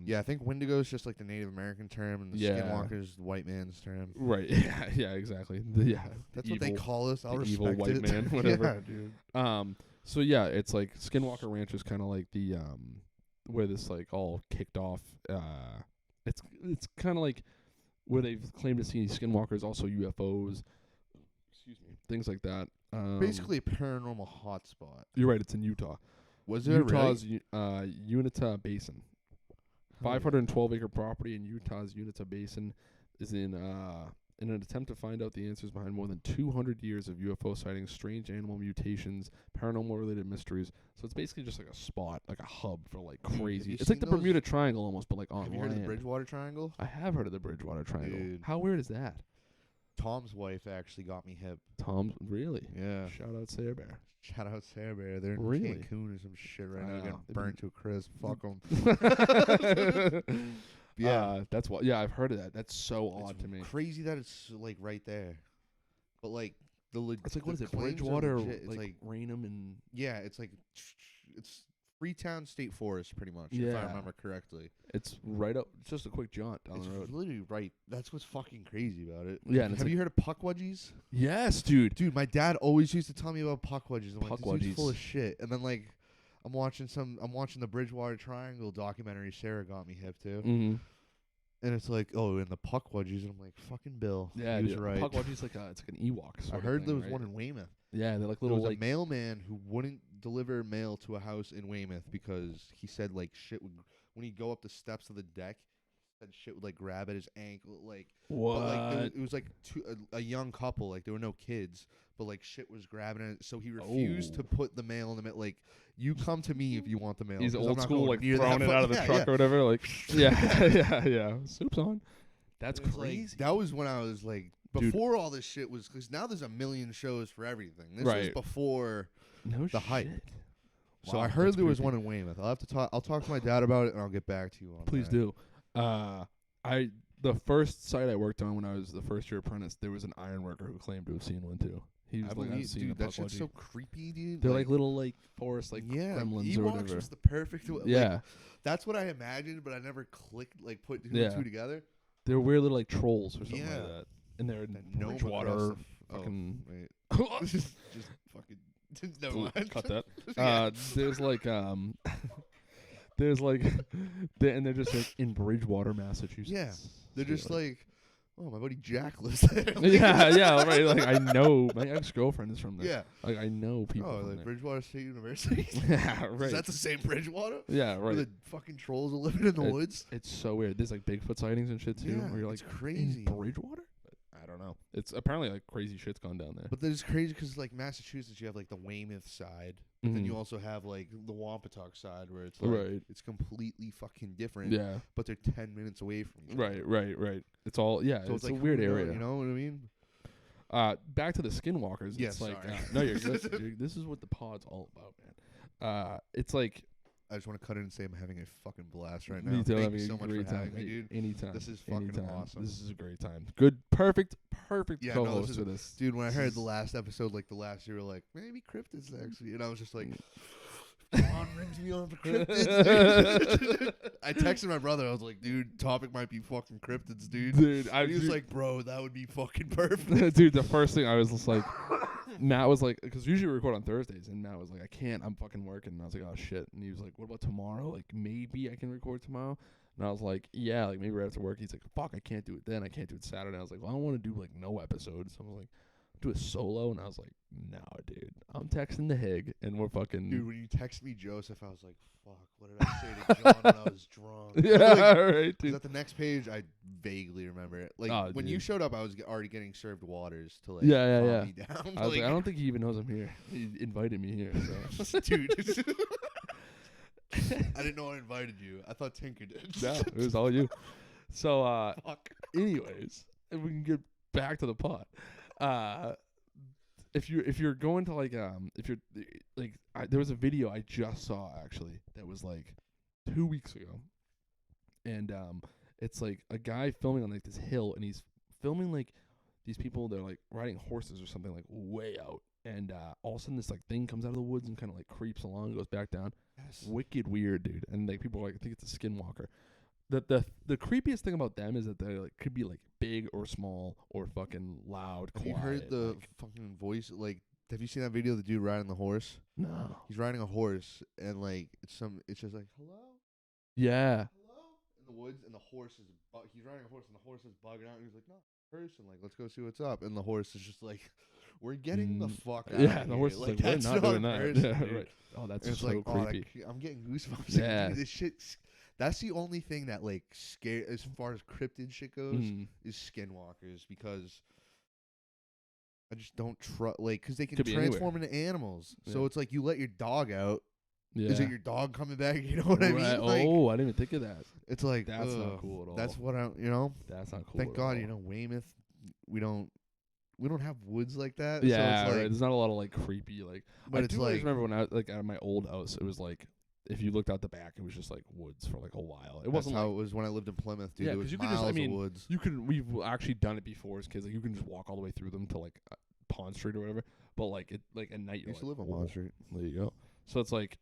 Yeah, I think Wendigo is just like the Native American term, and the Yeah. Skinwalker is the white man's term. Right. Yeah, exactly. That's what they call us. I'll the respect evil white it. man, whatever. Yeah, dude. So yeah, it's like Skinwalker Ranch is kind of like the where this like all kicked off. It's kind of like where they've claimed to see skinwalkers, also UFOs, excuse me, things like that. Basically a paranormal hotspot. You're right. It's in Utah. Was there Utah's Uinta Basin. 512-acre property in Utah's Uinta Basin is in an attempt to find out the answers behind more than 200 years of UFO sightings, strange animal mutations, paranormal-related mysteries. So it's basically just like a spot, like a hub for like crazy. you It's like the seen those? Bermuda Triangle almost, but like on Have you heard of the land. Bridgewater Triangle? I have heard of the Bridgewater Triangle. Dude. How weird is that? Tom's wife actually got me hip. Tom, really? Yeah. Shout out Sarah Bear. Shout out Sarah Bear. They're in Really? Cancun or some shit right now. Wow. Getting They've burnt been- to a crisp. Fuck them. Yeah. That's what. Yeah, I've heard of that. That's so odd to me. Crazy that it's like right there. But like It's like what is the it? claims are Bridgewater, legit. It's like Raynham and yeah, it's like it's Freetown State Forest pretty much, if I Yeah. remember correctly. it's right up. It's just a quick jaunt down It's the road. literally right. That's what's fucking crazy about it. Yeah, and it's Have like- you heard of puckwudgies? Yes, dude. Dude, my dad always used to tell me about puckwudgies. I'm like, this dude's Puckwudgies. full of shit. And then like I'm watching the Bridgewater Triangle documentary Sarah got me hip to. Mm-hmm. And it's like, oh, and the Puckwudgies, and I'm like, fucking Bill. Yeah, he was right. Puckwudgie's like it's like an Ewok. I heard there was one in Weymouth. Yeah, they're like little there was a mailman who wouldn't deliver mail to a house in Weymouth because he said like shit would when he'd go up the steps of the deck. Shit would like grab at his ankle, like what? But, like, it was like a young couple, like there were no kids, but like shit was grabbing it. So he refused to put the mail in the mail. Like, you come to me if you want the mail. He's old school, like throwing it out of the truck or whatever. Like, yeah. Soup's on. That's crazy. Like, that was when I was like, before all this shit was, because now there's a million shows for everything. This was before the hype. So I heard there was one in Weymouth. I'll have to talk. I'll talk to my dad about it, and I'll get back to you on. Please do. The first site I worked on when I was the first year apprentice, there was an ironworker who claimed to have seen one too. He was like, I've seen a that shit's so creepy, dude. They're like little like forest like gremlins or whatever. Was the perfect like, that's what I imagined, but I never clicked put two and two together. They're weird little like trolls or something like that. And they're in Bridgewater. Fucking wait. just fucking never mind. Cut that. There's like there's like and they're just like in Bridgewater, Massachusetts. Yeah. They're just like, oh, my buddy Jack lives there. Right. Like, I know my ex-girlfriend is from there. Yeah. Like, I know people. Oh, from like there. Bridgewater State University. Yeah, right. Is that the same Bridgewater? Yeah, right. Where the fucking trolls are living in the woods. It's so weird. There's like Bigfoot sightings and shit too. Yeah, where you're like, it's crazy. In Bridgewater? I don't know. It's apparently like crazy shit's gone down there. But it's crazy because like Massachusetts, you have like the Weymouth side, but then you also have like the Wampatuck side where it's like it's completely fucking different. Yeah. But they're 10 minutes away from each other. Right. It's all so it's like a weird area. You know what I mean? Back to the skinwalkers. Yeah, it's like sorry. No, you're good, dude. This is what the pod's all about, man. It's like I just want to cut in and say I'm having a fucking blast right me now. too. Thank you so much for having me, dude. Anytime. This is fucking awesome. This is a great time. Good, perfect co-host for this. Dude, when I heard the last episode, like the last year, like, maybe cryptids next week. And I was just like, John rings me on for cryptids. I texted my brother. I was like, dude, topic might be fucking cryptids, dude. He was like, bro, that would be fucking perfect. Dude, the first thing I was just like, Matt was like, because usually we record on Thursdays, and Matt was like, I can't, I'm fucking working. And I was like, oh shit. And he was like, what about tomorrow? Like, maybe I can record tomorrow. And I was like, yeah, like maybe right after work. He's like, fuck, I can't do it then. I can't do it Saturday. I was like, well, I don't want to do like no episodes. So I was like, do a solo. And I was like, no, dude, I'm texting the Hig, and we're fucking. Dude, when you text me Joseph, I was like, fuck, what did I say to John when I was drunk? Yeah, right, dude. At the next page, I vaguely remember it. Like, when dude. you showed up, I was already getting served waters to, like, calm me down. I was like, I don't think he even knows I'm here. He invited me here, so. Dude. I didn't know I invited you. I thought Tinker did. No, it was all you. So, anyways, if we can get back to the pot. If you're going to like if you're like there was a video I just saw actually that was like 2 weeks ago, and it's like a guy filming on like this hill, and he's filming like these people, they're like riding horses or something like way out, and all of a sudden this like thing comes out of the woods and kind of like creeps along and goes back down. Yes. Wicked weird, dude. And like people are like, I think it's a skinwalker. The creepiest thing about them is that they like could be like big or small or fucking loud. Have quiet, you heard the like, fucking voice? Like, have you seen that video of the dude riding the horse? No. He's riding a horse, and like it's just like hello, yeah, in the woods, and the horse is he's riding a horse, and the horse is bugging out, and he's like, no, person, like let's go see what's up, and the horse is just like, we're getting the fuck out. Yeah, of the here. horse is like we're not doing that. Person, yeah, right. Oh, that's it's so like, creepy. I'm getting goosebumps. Yeah. Dude, this shit. That's the only thing that like scare as far as cryptid shit goes is skinwalkers, because I just don't trust because they can transform into animals. Yeah. So it's like you let your dog out. Yeah. Is it your dog coming back? You know what I mean? Like, oh, I didn't even think of that. It's like that's not cool at all. That's what That's not cool. Thank God, Weymouth. We don't have woods like that. Yeah, so it's like, right. There's not a lot of like creepy like. But I it's do like remember when I like at my old house, it was like. If you looked out the back, it was just like woods for like a while. It wasn't how like, it was when I lived in Plymouth, dude. Yeah, because you miles could just, I mean, of woods. we've actually done it before as kids. Like you can just walk all the way through them to like Pond Street or whatever. But like at night, you used to live on Pond Street. There you go. So it's like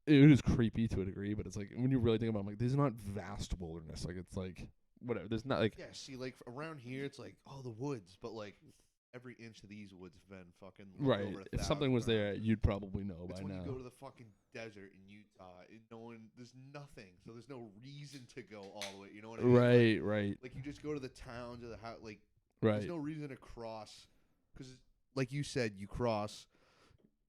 it is creepy to a degree, but it's like when you really think about it, I'm like, there's not vast wilderness. Like it's like whatever. There's not like see, like around here, it's like the woods, but like every inch of these woods have been fucking Right. over If something was there, you'd probably know it's by when now. you go to the fucking desert in Utah and there's nothing, so there's no reason to go all the way. You know what I mean? Right, right. Like you just go to the towns or the house. Like Right. there's no reason to cross, because like you said, you cross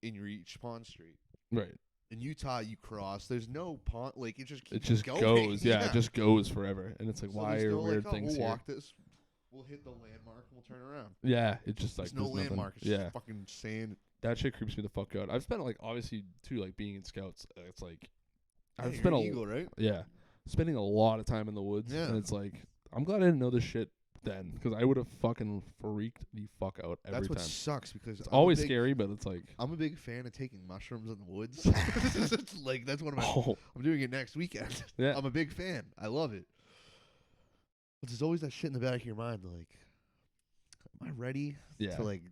and you reach Pond Street. Right. In Utah, you cross. There's no pond. Like it just keeps just going. goes. Yeah, it just goes forever. And it's like, so why there's are no, weird like, things we'll here? walk this. We'll hit the landmark and we'll turn around. Yeah, it's just like there's no landmark. It's just fucking sand. That shit creeps me the fuck out. I've spent like obviously too like being in scouts. It's like I've Hey, spent you're an eagle, right? Yeah, spending a lot of time in the woods. Yeah. And it's like I'm glad I didn't know this shit then, because I would have fucking freaked the fuck out every That's what time. sucks, because It's always scary, but it's like I'm a big fan of taking mushrooms in the woods. It's like that's one of my. oh I'm doing it next weekend. yeah. I'm a big fan. I love it. But there's always that shit in the back of your mind, like, am I ready Yeah. to like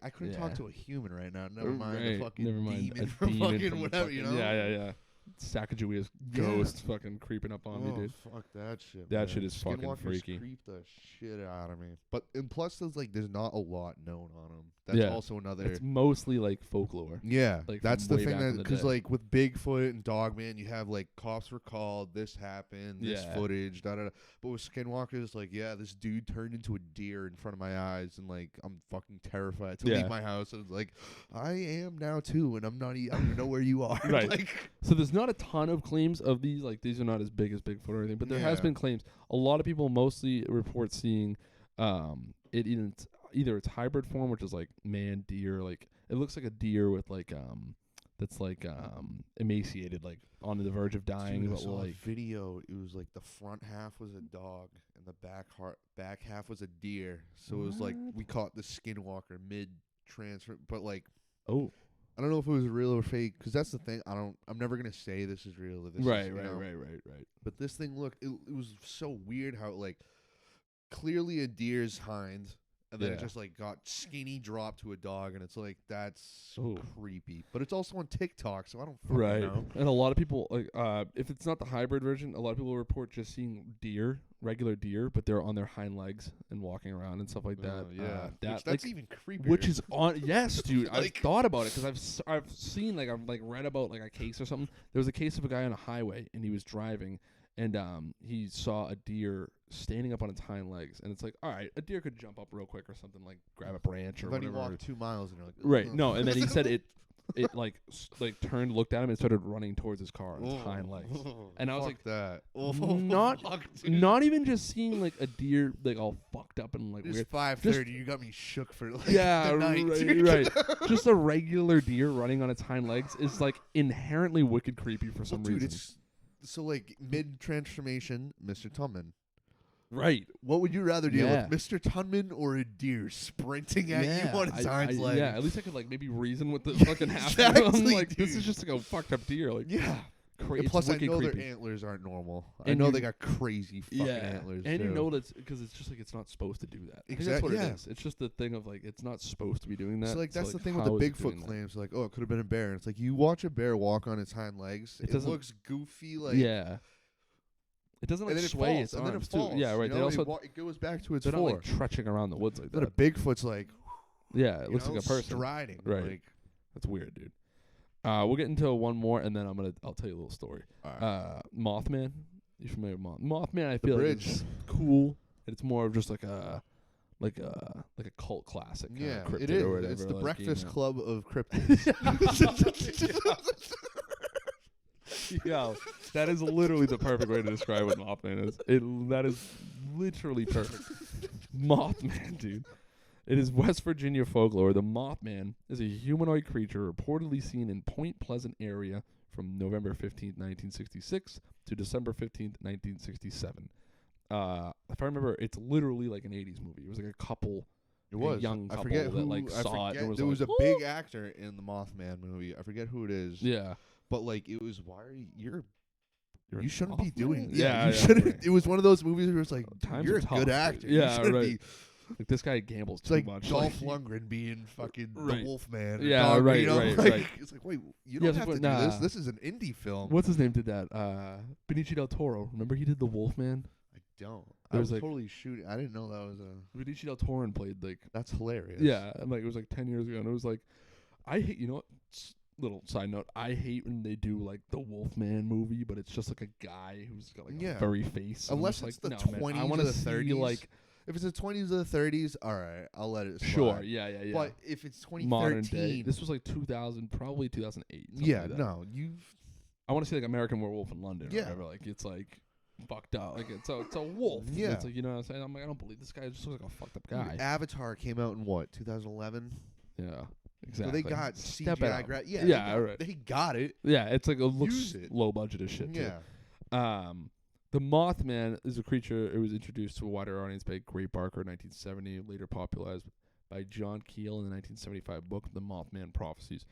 I couldn't talk Yeah. to a human right now. Never mind Right. a fucking Never mind demon a from demon fucking from whatever, fucking, you know? Yeah. Sacagawea's Yeah. ghost fucking creeping up on me, dude. Fuck that shit. That man. shit is fucking Skinwalkers freaky. Creep the shit out of me. But and plus, there's not a lot known on them. That's Yeah. also another. It's mostly like folklore. Yeah, like, that's from the way thing back in that the because day. like with Bigfoot and Dogman, you have like cops were called, this happened, this Yeah. footage, da da da. But with Skinwalkers, like this dude turned into a deer in front of my eyes, and like I'm fucking terrified to Yeah. leave my house. And it's like I am now too, and I'm not. I don't even know where you are. Right. Like, So there's not a ton of claims of these. Like these are not as big as Bigfoot or anything, but there has Yeah. been claims. A lot of people mostly report seeing it in either its hybrid form, which is like man deer, like it looks like a deer with like that's like emaciated, like on the verge of dying, dude, I but saw like a video. It was like the front half was a dog and the back half was a deer. So it was like What? we caught the Skinwalker mid transfer, but like. oh I don't know if it was real or fake, because that's the thing. I'm never gonna say this is real or this right. is, you know. Right. But this thing, look, it was so weird how like clearly a deer's hind, and then it Yeah. just like got skinny dropped to a dog, and it's like that's Oh. creepy. But it's also on TikTok, so I don't fucking Right. know. And a lot of people like if it's not the hybrid version, a lot of people report just seeing regular deer, but they're on their hind legs and walking around and stuff like that. Oh, yeah, that's that's even creepier. which is on yes, dude. I've Like- thought about it because I've seen like I've like read about like a case or something. There was a case of a guy on a highway and he was driving and he saw a deer standing up on its hind legs, and it's like, all right, a deer could jump up real quick or something, like grab a branch or then you whatever. walk 2 miles and you're like, Right. "Ugh." No, and then he said it like turned, looked at him, and started running towards his car on its hind legs. And I was Fuck like, that. not- Fuck, dude. Not even just seeing like a deer like all fucked up and like It's weird. 5:30. You got me shook for like Yeah, the night, right, dude. right. Just a regular deer running on its hind legs is like inherently wicked creepy for some Well, dude, reason. it's so like mid transformation, Mr. Tunman. Right. What would you rather deal Yeah. with, Mr. Tunman or a deer sprinting at you on its hind leg? Yeah, at least I could like maybe reason with the Yeah, fucking half exactly, of them. Like this dude. is just like a fucked up deer. Like Yeah. crazy. And plus, I know creepy. their antlers aren't normal. I And know you- they got crazy fucking Yeah, antlers. and you too. know that's because it's just like it's not supposed to do that. I think that's what Yeah. it is. It's just the thing of like it's not supposed to be doing that. So like So, that's the thing with the how is it Bigfoot doing that? claims. Like, oh, it could have been a bear. And it's like you watch a bear walk on its hind legs. It It doesn't- looks goofy. Like Yeah. It doesn't and like then it sway falls. its And then arms it falls. too. Yeah, right. You They know, also it goes back to its they're not fore. like trudging around the woods like Then that. a Bigfoot's like, Yeah, it you looks know, like a person. striding. Right. Like, That's weird, dude. We'll get into one more, and then I'll tell you a little story. all right. Mothman. You familiar with Mothman? I The feel like bridge. it's cool. And it's more of just like a cult classic. Kinda Yeah, cryptid it is. Or whatever, It's the like, Breakfast you know. Club of cryptids. Yo, that is literally the perfect way to describe what Mothman is. That is literally perfect. Mothman, dude. It is West Virginia folklore. The Mothman is a humanoid creature reportedly seen in Point Pleasant area from November 15th, 1966 to December 15th, 1967. If I remember, it's literally like an 80s movie. It was like a couple, It was. young I couple forget that who, like I saw it. forget, And was there like, was a "Ooh." big actor in the Mothman movie. I forget who it is. Yeah. But like it was why are You're you a shouldn't be Mothman? doing Yeah, you yeah, shouldn't right. it was one of those movies where it's like Times you're are a tough, good dude. actor. Yeah, you shouldn't right. be Like this guy gambles it's too like much. Dolph Lundgren being fucking Right. the Wolfman. Yeah, Dog, right, you know? right, like, right. It's like, wait, you Yeah, don't have but to do this. nah. This is an indie film. What's his name did that? Benicio del Toro. Remember he did the Wolfman? I don't. I was like, totally shooting. I didn't know that was a. Benicio del Toro played like. That's hilarious. Yeah, and like it was like 10 years ago, and it was like, I hate. You know what? Little side note: I hate when they do like the Wolfman movie, but it's just like a guy who's got like a furry face. Unless it's like, the 20s or the 30s. Like, if it's the 20s or the 30s, all right, I'll let it slide. Sure, yeah. But if it's 2013, modern day, this was like 2000, probably 2008. Yeah, like no, I want to see like American Werewolf in London. Or whatever. Like it's like fucked up. Like it's a wolf. Yeah, it's like, you know what I'm saying. I'm like, I don't believe this guy just looks like a fucked up guy. Avatar came out in what, 2011? Yeah. Exactly. So they got CGI. They got it. Yeah, it's like it looks low budget as shit. Yeah. Too. The Mothman is a creature. It was introduced to a wider audience by Gray Barker in 1970, later popularized by John Keel in the 1975 book The Mothman Prophecies.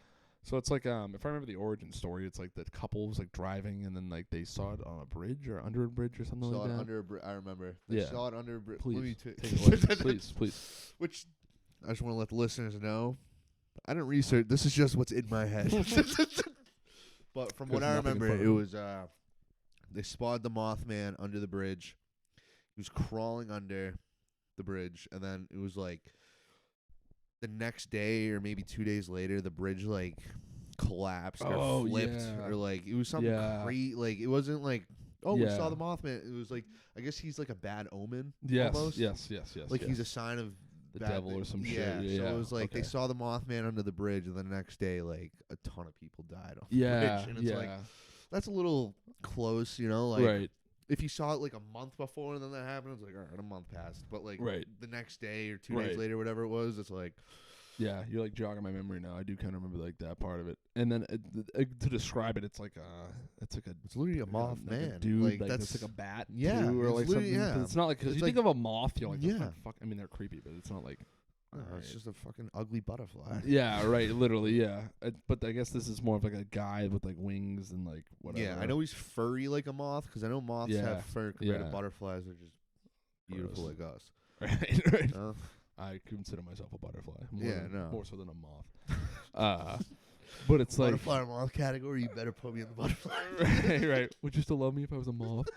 So it's like if I remember the origin story, it's like the couple was like driving and then like they saw it on a bridge or under a bridge or something like that. Under a bridge. I remember. They saw it under a bridge. Please take it away. Please. Which I just want to let the listeners know. I didn't research. This is just what's in my head. But from what I remember, it was they spotted the Mothman under the bridge. He was crawling under the bridge, and then it was like the next day or maybe 2 days later, the bridge like collapsed or flipped or like it was something crazy. Like it wasn't like we saw the Mothman. It was like I guess he's like a bad omen. Almost. Yes. Like he's a sign of the devil or some shit. Yeah, so it was like they saw the Mothman under the bridge, and the next day, like a ton of people died off the bridge. And it's like that's a little close, you know. Like right. If you saw it like a month before and then that happened, it's like all right, a month passed. But like the next day or 2 days later, whatever it was, it's like you're like jogging my memory now. I do kind of remember like that part of it. And then to describe it, it's literally a Mothman, like dude. Like that's like a bat, too, or like something. Yeah, it's not like because you think of a moth, you're like, fuck. I mean, they're creepy, but it's not like. It's just a fucking ugly butterfly. Yeah, right. Literally, yeah. But I guess this is more of like a guy with like wings and like whatever. Yeah, I know he's furry like a moth because I know moths have fur compared to butterflies, which is beautiful like us. Right. I consider myself a butterfly. More so than a moth. But it's like butterfly or moth category. You better put me in the butterfly. Right. Would you still love me if I was a moth?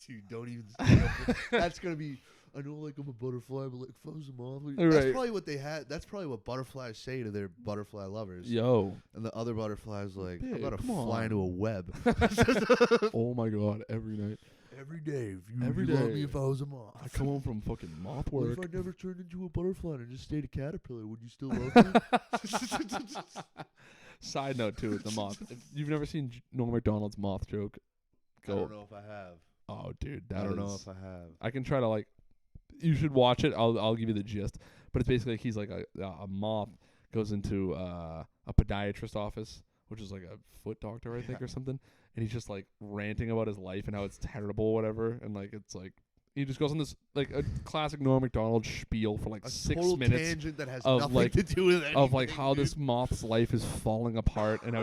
Dude, don't even. That's gonna be. I know, like, I'm a butterfly, but, like, if I was a moth... That's probably what they had. That's probably what butterflies say to their butterfly lovers. Yo. And the other butterflies, like, I'm about to fly into a web. Oh, my God. Every night. Every day. Love me if I was a moth. I come home from fucking moth work. What if I never turned into a butterfly and just stayed a caterpillar? Would you still love me? Side note, too, with the moth. If you've never seen Norm Macdonald's moth joke, go. I don't know if I have. Oh, dude. I don't know if I have. I can try to, like... You should watch it. I'll give you the gist. But it's basically like he's like a moth goes into a podiatrist office, which is like a foot doctor, I think, or something. And he's just like ranting about his life and how it's terrible or whatever. And like it's like he just goes on this like a classic Norm Macdonald spiel for like 6 minutes. Tangent that has nothing to do with anything. Of like how this moth's life is falling apart and how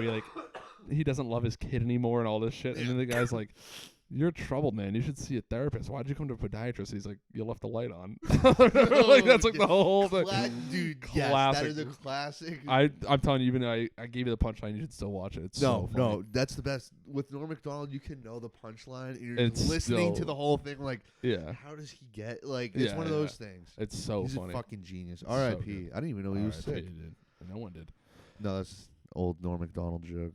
he doesn't love his kid anymore and all this shit. And then the guy's like, you're troubled, man. You should see a therapist. Why'd you come to a podiatrist? He's like, you left the light on. Like that's like the whole thing. Dude, classic. Yes, that is a classic. I'm telling you, even though I gave you the punchline, you should still watch it. It's so funny. No, that's the best. With Norm Macdonald, you can know the punchline. And you're just listening to the whole thing, like, how does he get? Like, it's one of those things. It's so He's funny. He's a fucking genius. R.I.P. I didn't even know he was sick. No one did. No, that's old Norm Macdonald joke.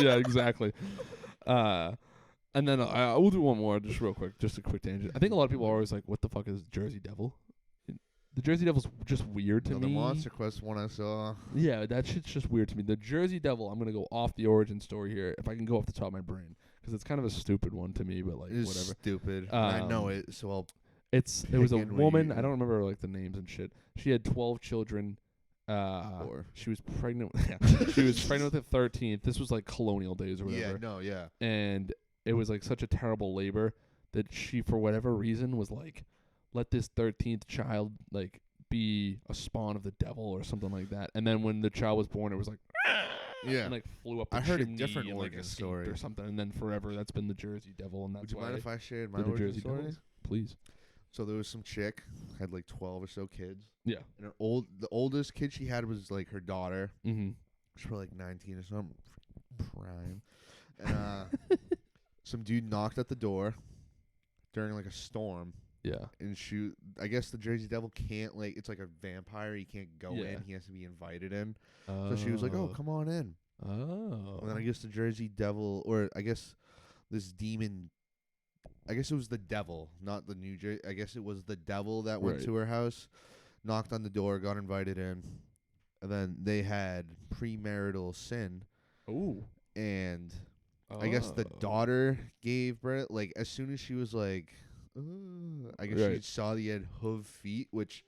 Yeah, exactly. And then we'll do one more, just real quick, just a quick tangent. I think a lot of people are always like, "What the fuck is Jersey Devil?" The Jersey Devil's just weird to me. The Monster Quest one I saw. Yeah, that shit's just weird to me. The Jersey Devil, I'm gonna go off the origin story here, if I can go off the top of my brain, because it's kind of a stupid one to me, but like it's whatever. Stupid. I know it, so I'll. It was a woman. I don't remember like the names and shit. She had 12 children. She was pregnant. She was pregnant with the 13th. This was like colonial days or whatever. And it was like such a terrible labor that she, for whatever reason, was like, let this 13th child like be a spawn of the devil or something like that. And then when the child was born, it was like, and like flew up. I heard a different origin story or something. And then forever, that's been the Jersey Devil. And that's Would you mind if I shared my origin story? Devils? Please. So there was some chick, had like 12 or so kids. Yeah. And the oldest kid she had was like her daughter. Mm-hmm. She was like 19 or something. Prime. And some dude knocked at the door during like a storm. Yeah. And shoot, I guess the Jersey Devil can't like, it's like a vampire. He can't go in. He has to be invited in. So she was like, "Oh, come on in." Oh. And then I guess the Jersey Devil, or I guess this demon, I guess it was the devil, not the New Jersey. I guess it was the devil that went to her house, knocked on the door, got invited in, and then they had premarital sin. Ooh. And I guess the daughter gave birth. Like as soon as she was like, I guess she saw the had hoof feet, which.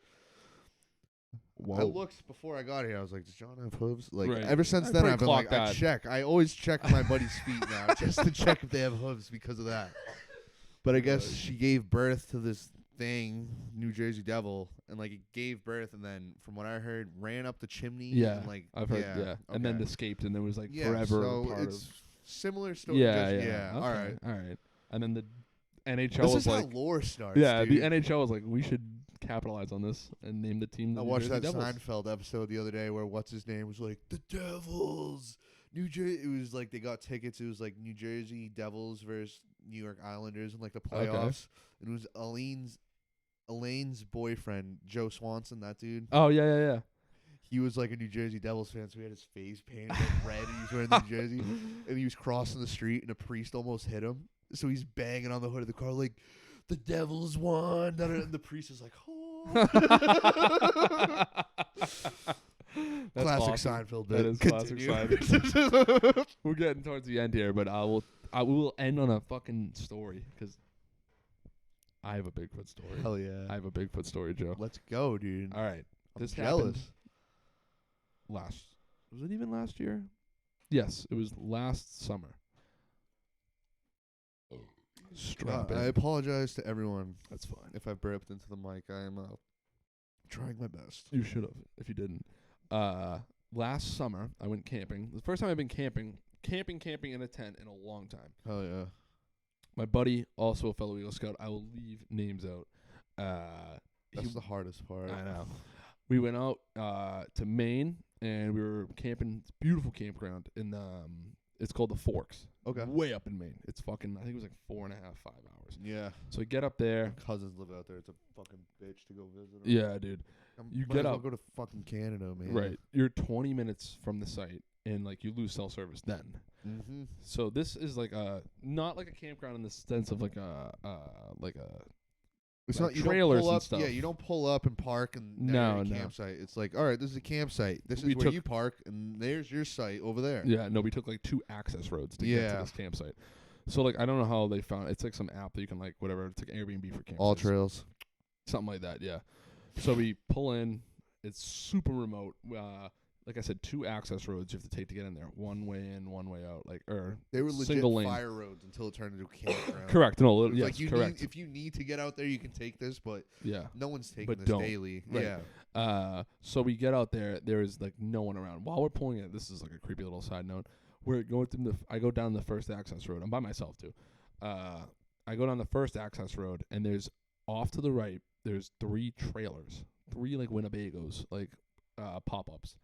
Whoa. I looked before I got here. I was like, "Does John have hooves?" Like ever since then, I've been like, I check. I always check my buddy's feet now, just to check if they have hooves because of that. But I guess she gave birth to this thing, New Jersey Devil, and like it gave birth, and then from what I heard, ran up the chimney. Yeah, and, like I've heard. Yeah, and then escaped, and there was like forever. So part it's of similar story. Yeah. Okay. All right. And then the NHL this was is like, how lore starts. Yeah, dude. the NHL was like, we should capitalize on this and name the team. I New watched Jersey that Devils. Seinfeld episode the other day where what's his name was like the Devils, New Jersey. It was like they got tickets. It was like New Jersey Devils versus New York Islanders in like the playoffs. And it was Elaine's boyfriend, Joe Swanson, that dude. Oh yeah. He was like a New Jersey Devils fan, so he had his face painted like red, and he was wearing the New Jersey. And he was crossing the street, and a priest almost hit him. So he's banging on the hood of the car like, "The Devils won!" And the priest is like, "Oh." Classic awesome. Seinfeld. That is classic Seinfeld. We're getting towards the end here, but we will end on a fucking story because I have a Bigfoot story. Hell yeah! I have a Bigfoot story, Joe. Let's go, dude. All right, this jealous. Was it even last year? Yes, it was last summer. I apologize to everyone. That's fine. If I burped into the mic, I am trying my best. You should have, if you didn't. Last summer, I went camping. The first time I've been camping in a tent in a long time. Hell yeah. My buddy, also a fellow Eagle Scout. I will leave names out. That's the hardest part. I know. We went out to Maine, and we were camping. It's a beautiful campground in it's called the Forks. Okay. Way up in Maine. It's fucking, I think it was like 4.5, 5 hours. Yeah. So we get up there. My cousins live out there. It's a fucking bitch to go visit them. Yeah, dude. You get up. Go to fucking Canada, man. Right. You're 20 minutes from the site, and like you lose cell service then. Mm-hmm. So this is like not like a campground in the sense of like a It's like not you trailers don't pull and up, stuff. Yeah, you don't pull up and park and No. campsite. It's like, all right, this is a campsite. This is where you park, and there's your site over there. Yeah, no, we took like 2 access roads to get to this campsite. So like I don't know how they found it. It's like some app that you can like whatever. It's like Airbnb for campsites. All trails. Something like that, yeah. So we pull in. It's super remote. Like I said, 2 access roads you have to take to get in there. One way in, one way out. They were legit single lane. fire roads until it turned into a campground. Correct. No, yes, like correct. If you need to get out there, you can take this, but no one's taking this don't. daily. Right. Yeah. So we get out there. There is like no one around. While we're pulling it, this is like a creepy little side note. We're going through I go down the first access road. I'm by myself too. I go down the first access road, and there's off to the right. There's 3 trailers, 3 like Winnebagos, like pop-ups.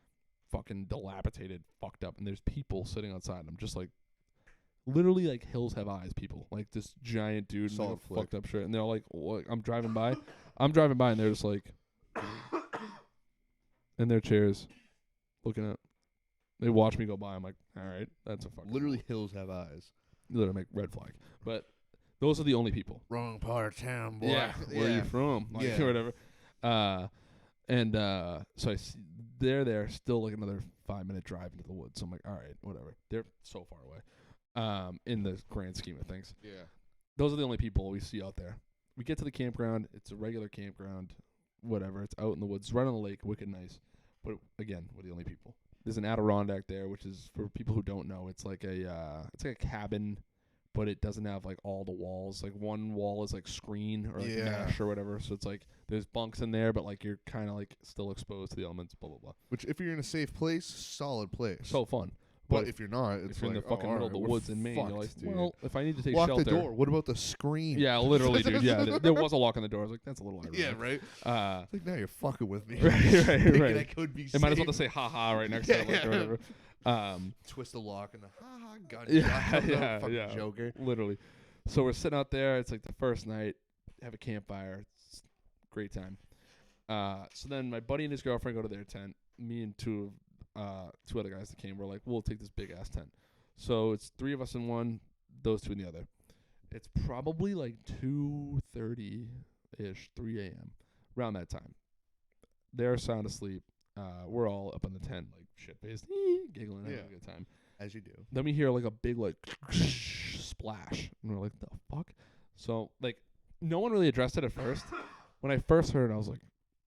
Fucking dilapidated, fucked up, and there's people sitting outside them, just like literally like Hills Have Eyes people, like this giant dude in like a fucked up shirt, and they're all like, I'm driving by, and they're just like in their chairs, looking at. They watch me go by. I'm like, all right, that's a fucking. Literally, Hills Have Eyes. Literally, make red flag, but those are the only people. Wrong part of town, boy. Yeah, where are you from? Like, or whatever. And so I see they're there, still like another 5-minute drive into the woods. So I'm like, all right, whatever. They're so far away, in the grand scheme of things. Yeah. Those are the only people we see out there. We get to the campground. It's a regular campground, whatever. It's out in the woods, right on the lake, wicked nice. But again, we're the only people. There's an Adirondack there, which is for people who don't know. It's like a cabin. But it doesn't have like all the walls. Like one wall is like screen or like mesh or whatever. So it's like there's bunks in there, but like you're kind of like still exposed to the elements. Blah blah blah. Which, if you're in a safe place, solid place. So fun. But if you're not, it's if you're like, in the fucking middle of the woods in Maine, you're like, dude. well, if I need to take lock shelter, the door. What about the screen? Yeah, literally, dude. Yeah, there was a lock on the door. I was like, that's a little ironic. Yeah, right. It's like now you're fucking with me. right. I could be. It might as well to say "ha ha" right next to it, like, or Twist the lock and the gun. Yeah. Joker. Literally. So we're sitting out there. It's like the first night. Have a campfire. It's great time. So then my buddy and his girlfriend go to their tent. Me and two other guys that came. We're like, we'll take this big ass tent. So it's 3 of us in one, those 2 in the other. It's probably like 2:30-ish, 3 a.m. around that time. They're sound asleep. We're all up in the tent, like shit-faced, giggling, having a good time. As you do. Then we hear like a big like splash, and we're like, the fuck? So like, no one really addressed it at first. When I first heard it, I was like,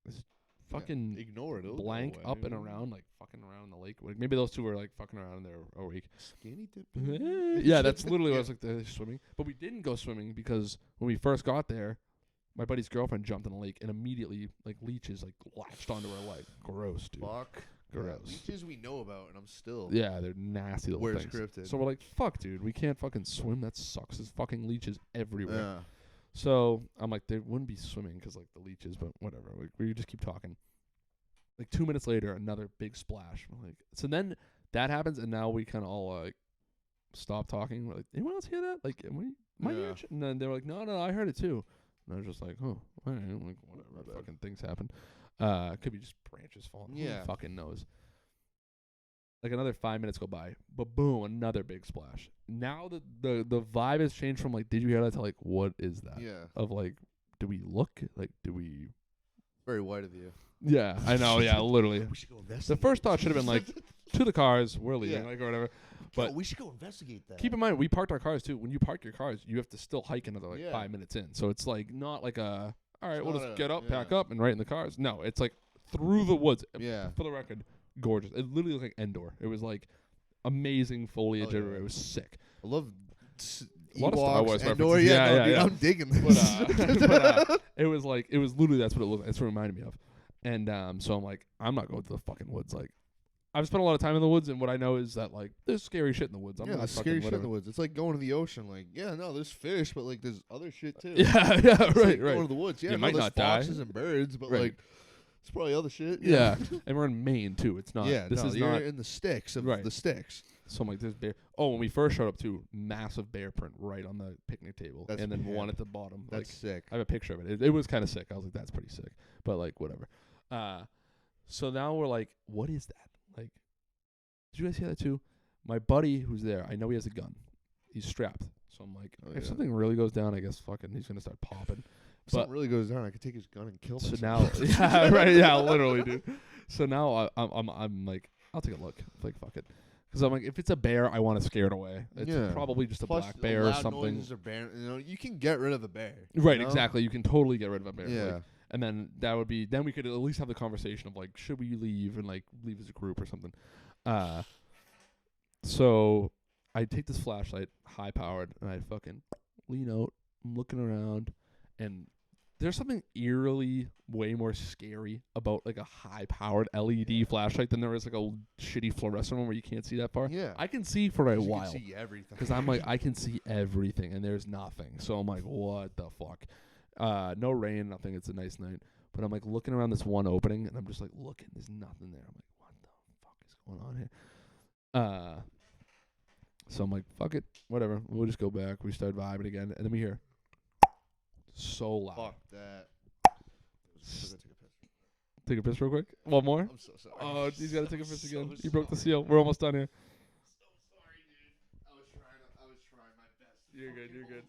this fucking ignore it. Blank up and around, like fucking around in the lake. Like maybe those two were like fucking around and they're awake. Skinny dip. Yeah, that's literally what I was like, they're swimming. But we didn't go swimming because when we first got there, my buddy's girlfriend jumped in the lake and immediately like leeches like latched onto her leg. Gross, dude. Fuck. Gross. Yeah, leeches we know about, and I'm still. Yeah, they're nasty little things. Scripted. So we're like, fuck, dude, we can't fucking swim. That sucks. There's fucking leeches everywhere. Yeah. So I'm like, they wouldn't be swimming because like the leeches, but whatever. We just keep talking. Like 2 minutes later, another big splash. We're like, so then that happens, and now we kind of all like stop talking. We're like, anyone else hear that? Like, am I hearing shit? And then they're like, no, I heard it too. And I was just like, oh, all right, like whatever. Fucking things happen. Could be just branches falling. Yeah. Who fucking knows. Like another 5 minutes go by, but boom, another big splash. Now the vibe has changed from like, did you hear that to like, what is that? Yeah. Of like, do we look? Like, do we? Very white of you. Yeah, I know. Yeah, literally. We should go investigate. The first thought should have been like, to the cars, we're leaving, like or whatever. But we should go investigate that. Keep in mind, we parked our cars too. When you park your cars, you have to still hike another like 5 minutes in. So it's like not like a, all right, we'll just get up, pack up, and right in the cars. No, it's like through the woods. Yeah. For the record, gorgeous. It literally looked like Endor. It was like amazing foliage everywhere. It was sick. I love a lot of Star Wars Endor, references. Yeah. I'm digging this. But it was literally that's what it looked like. That's what it reminded me of. And so I'm like, I'm not going to the fucking woods. Like, I've spent a lot of time in the woods, and what I know is that like there's scary shit in the woods. I'm not scary shit in the woods. It's like going to the ocean. Like, there's fish, but like there's other shit too. Yeah, it's right. Going to the woods. Yeah, you might not die. Foxes and birds, but like it's probably other shit. Yeah, and we're in Maine too. It's not. Yeah, this is you're not in the sticks of the sticks. So I'm like, there's bear. Oh, when we first showed up too, massive bear print right on the picnic table, and then one at the bottom. That's like, sick. I have a picture of it. It was kind of sick. I was like, that's pretty sick. But like, whatever. So now we're like, what is that? Like, did you guys hear that too? My buddy who's there, I know he has a gun. He's strapped. So I'm like, if something really goes down, I guess fucking he's gonna start popping. If something really goes down, I could take his gun and kill myself. So now, literally, dude. So now I'm like, I'll take a look. Like, fuck it. Because I'm like, if it's a bear, I want to scare it away. It's probably just a black bear or something. Noises are you can get rid of a bear. Right, exactly. You can totally get rid of a bear. Yeah. Like, and then then we could at least have the conversation of like, should we leave and like leave as a group or something. So I take this flashlight, high powered, and I fucking lean out. I'm looking around, and there's something eerily way more scary about like a high powered LED flashlight than there is like a shitty fluorescent one where you can't see that far. Yeah, I can see for a while. You can see everything. Because I'm like, I can see everything, and there's nothing. So I'm like, what the fuck? No rain, nothing. It's a nice night. But I'm like looking around this one opening, and I'm just like looking. There's nothing there. I'm like, what the fuck is going on here? So I'm like, fuck it, whatever. We'll just go back. We start vibing again, and then we hear so loud. Fuck that. Take a piss real quick. One more. I'm so sorry. Oh, he's got to take a piss again. You broke the seal. We're almost done here. So sorry, dude. I was trying my best. You're good. You're good.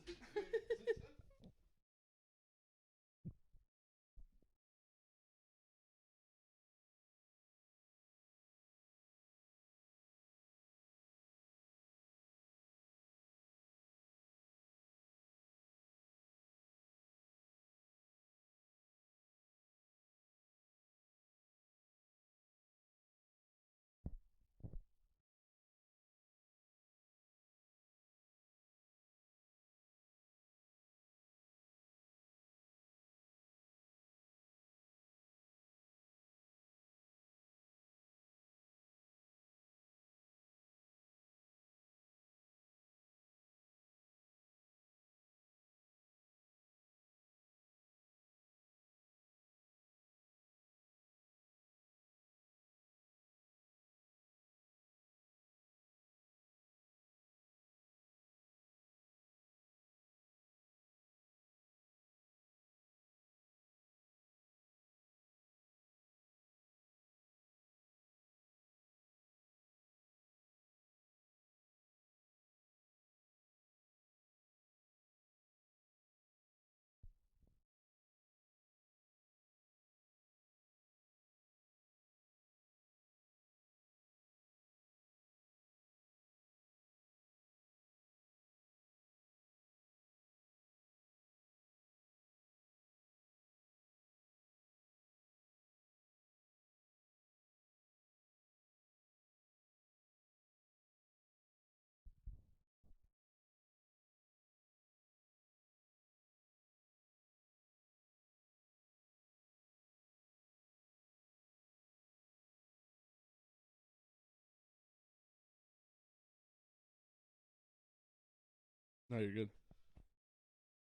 No, you're good.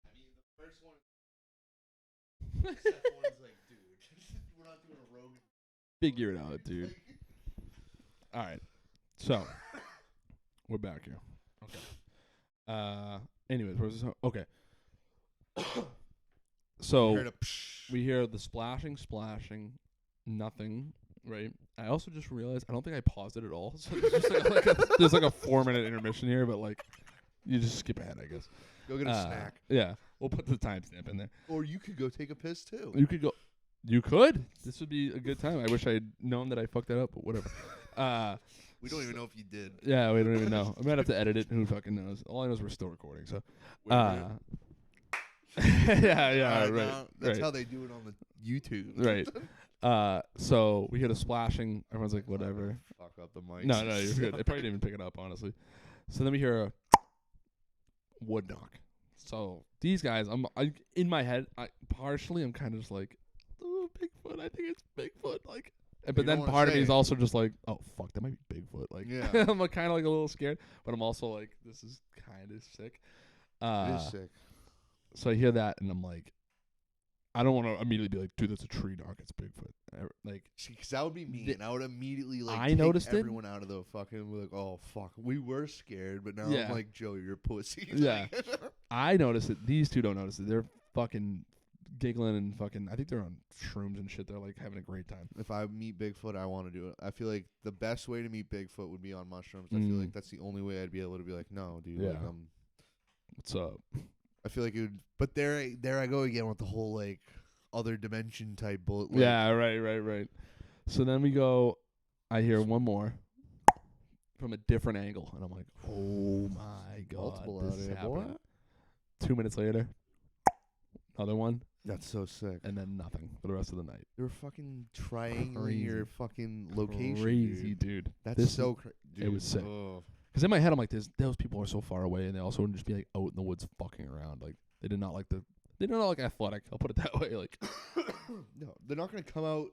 I mean, the first one. Second one is like, dude, we're not doing a Rogan. Figure it out, dude. All right. So, we're back here. Okay. Anyways, where's this? Okay. So, we hear the splashing, nothing, right? I also just realized I don't think I paused it at all. So, there's just there's like a 4-minute intermission here, but like, you just skip ahead, I guess. Go get a snack. Yeah. We'll put the timestamp in there. Or you could go take a piss, too. You could go. You could. This would be a good time. I wish I had known that I fucked that up, but whatever. We don't even know if you did. Yeah, we don't even know. I might have to edit it. Who fucking knows? All I know is we're still recording. So, yeah, right. That's how they do it on the YouTube. Right. So we hear the splashing. Everyone's like, whatever. Fuck up the mic. No, you're good. It probably didn't even pick it up, honestly. So then we hear a wood knock. So these guys, in my head, I'm kind of just like, oh, Bigfoot. I think it's Bigfoot. Like, but then part of me is also just like, oh fuck, that might be Bigfoot. Like, yeah. I'm kind of like a little scared, but I'm also like, this is kind of sick. It is sick. So I hear that, and I'm like, I don't want to immediately be like, dude, that's a tree knock. It's Bigfoot. Like, because that would be me, and I would immediately like take everyone out of the fucking. We're like, oh fuck, we were scared, but now I'm like, Joe, you're a pussy. Yeah, I noticed it. These two don't notice it. They're fucking giggling and fucking. I think they're on shrooms and shit. They're like having a great time. If I meet Bigfoot, I want to do it. I feel like the best way to meet Bigfoot would be on mushrooms. I feel like that's the only way I'd be able to be like, no, dude. Yeah. Like, what's up? I feel like it would, but there I go again with the whole like other dimension type bullet. Like, yeah, right. So then we go. I hear one more from a different angle, and I'm like, oh my god, multiple this out is here, happening. boy. 2 minutes later, another one. That's so sick. And then nothing for the rest of the night. You're fucking triangling your fucking location. Crazy, dude. That's so crazy. It was sick. Because in my head, I'm like, those people are so far away, and they also wouldn't just be like out in the woods fucking around. Like, they did not like athletic. I'll put it that way. Like, no, they're not gonna come out.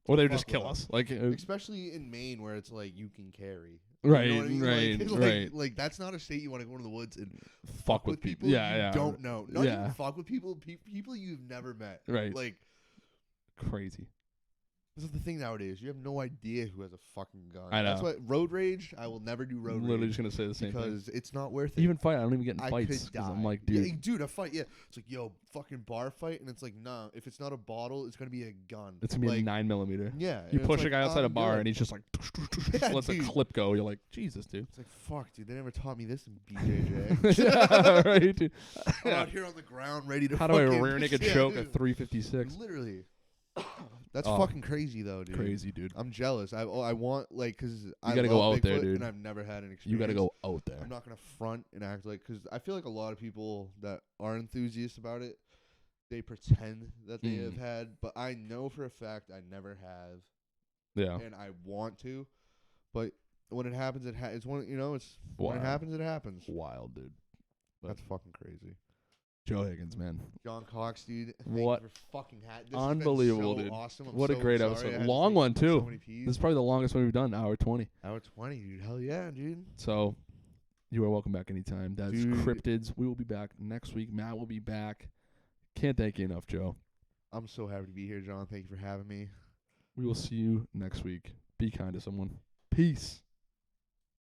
Or they would just kill us. Like, especially in Maine, where it's like you can carry. Right, you know what I mean? right. Like that's not a state you want to go into the woods and fuck with people. Yeah, you don't know. Not even fuck with people. People you've never met. Right. Like crazy. This is the thing nowadays. You have no idea who has a fucking gun. I know. That's what road rage. I will never do road rage. Literally just gonna say the same thing because it's not worth it. Even fight, I don't even get in fights because I'm like, dude, dude, a fight. Yeah, it's like fucking bar fight, and it's like, nah. If it's not a bottle, it's gonna be a gun. It's gonna be a 9mm. Yeah, you push a guy outside a bar, and he's just like, lets a clip go. You're like, Jesus, dude. It's like, fuck, dude. They never taught me this in BJJ. Yeah, right, dude. I'm out here on the ground, ready to. How do I rear naked choke at 356? Literally. That's fucking crazy though, dude. Crazy, dude. I'm jealous. I want like because I gotta go out Bigfoot, there, dude. And I've never had an experience. You gotta go out there. I'm not gonna front and act like because I feel like a lot of people that are enthusiasts about it, they pretend that they have had, but I know for a fact I never have. Yeah. And I want to, but when it happens, it's one. It's wild. When it happens, it happens. Wild, dude. That's fucking crazy. Joe Higgins, man. John Cox, dude. What? For fucking this unbelievable, has been so dude. Awesome. What a great episode. Long one, too. So this is probably the longest one we've done, hour 20. Hour 20, dude. Hell yeah, dude. So, you are welcome back anytime. That's Cryptids. We will be back next week. Matt will be back. Can't thank you enough, Joe. I'm so happy to be here, John. Thank you for having me. We will see you next week. Be kind to someone. Peace.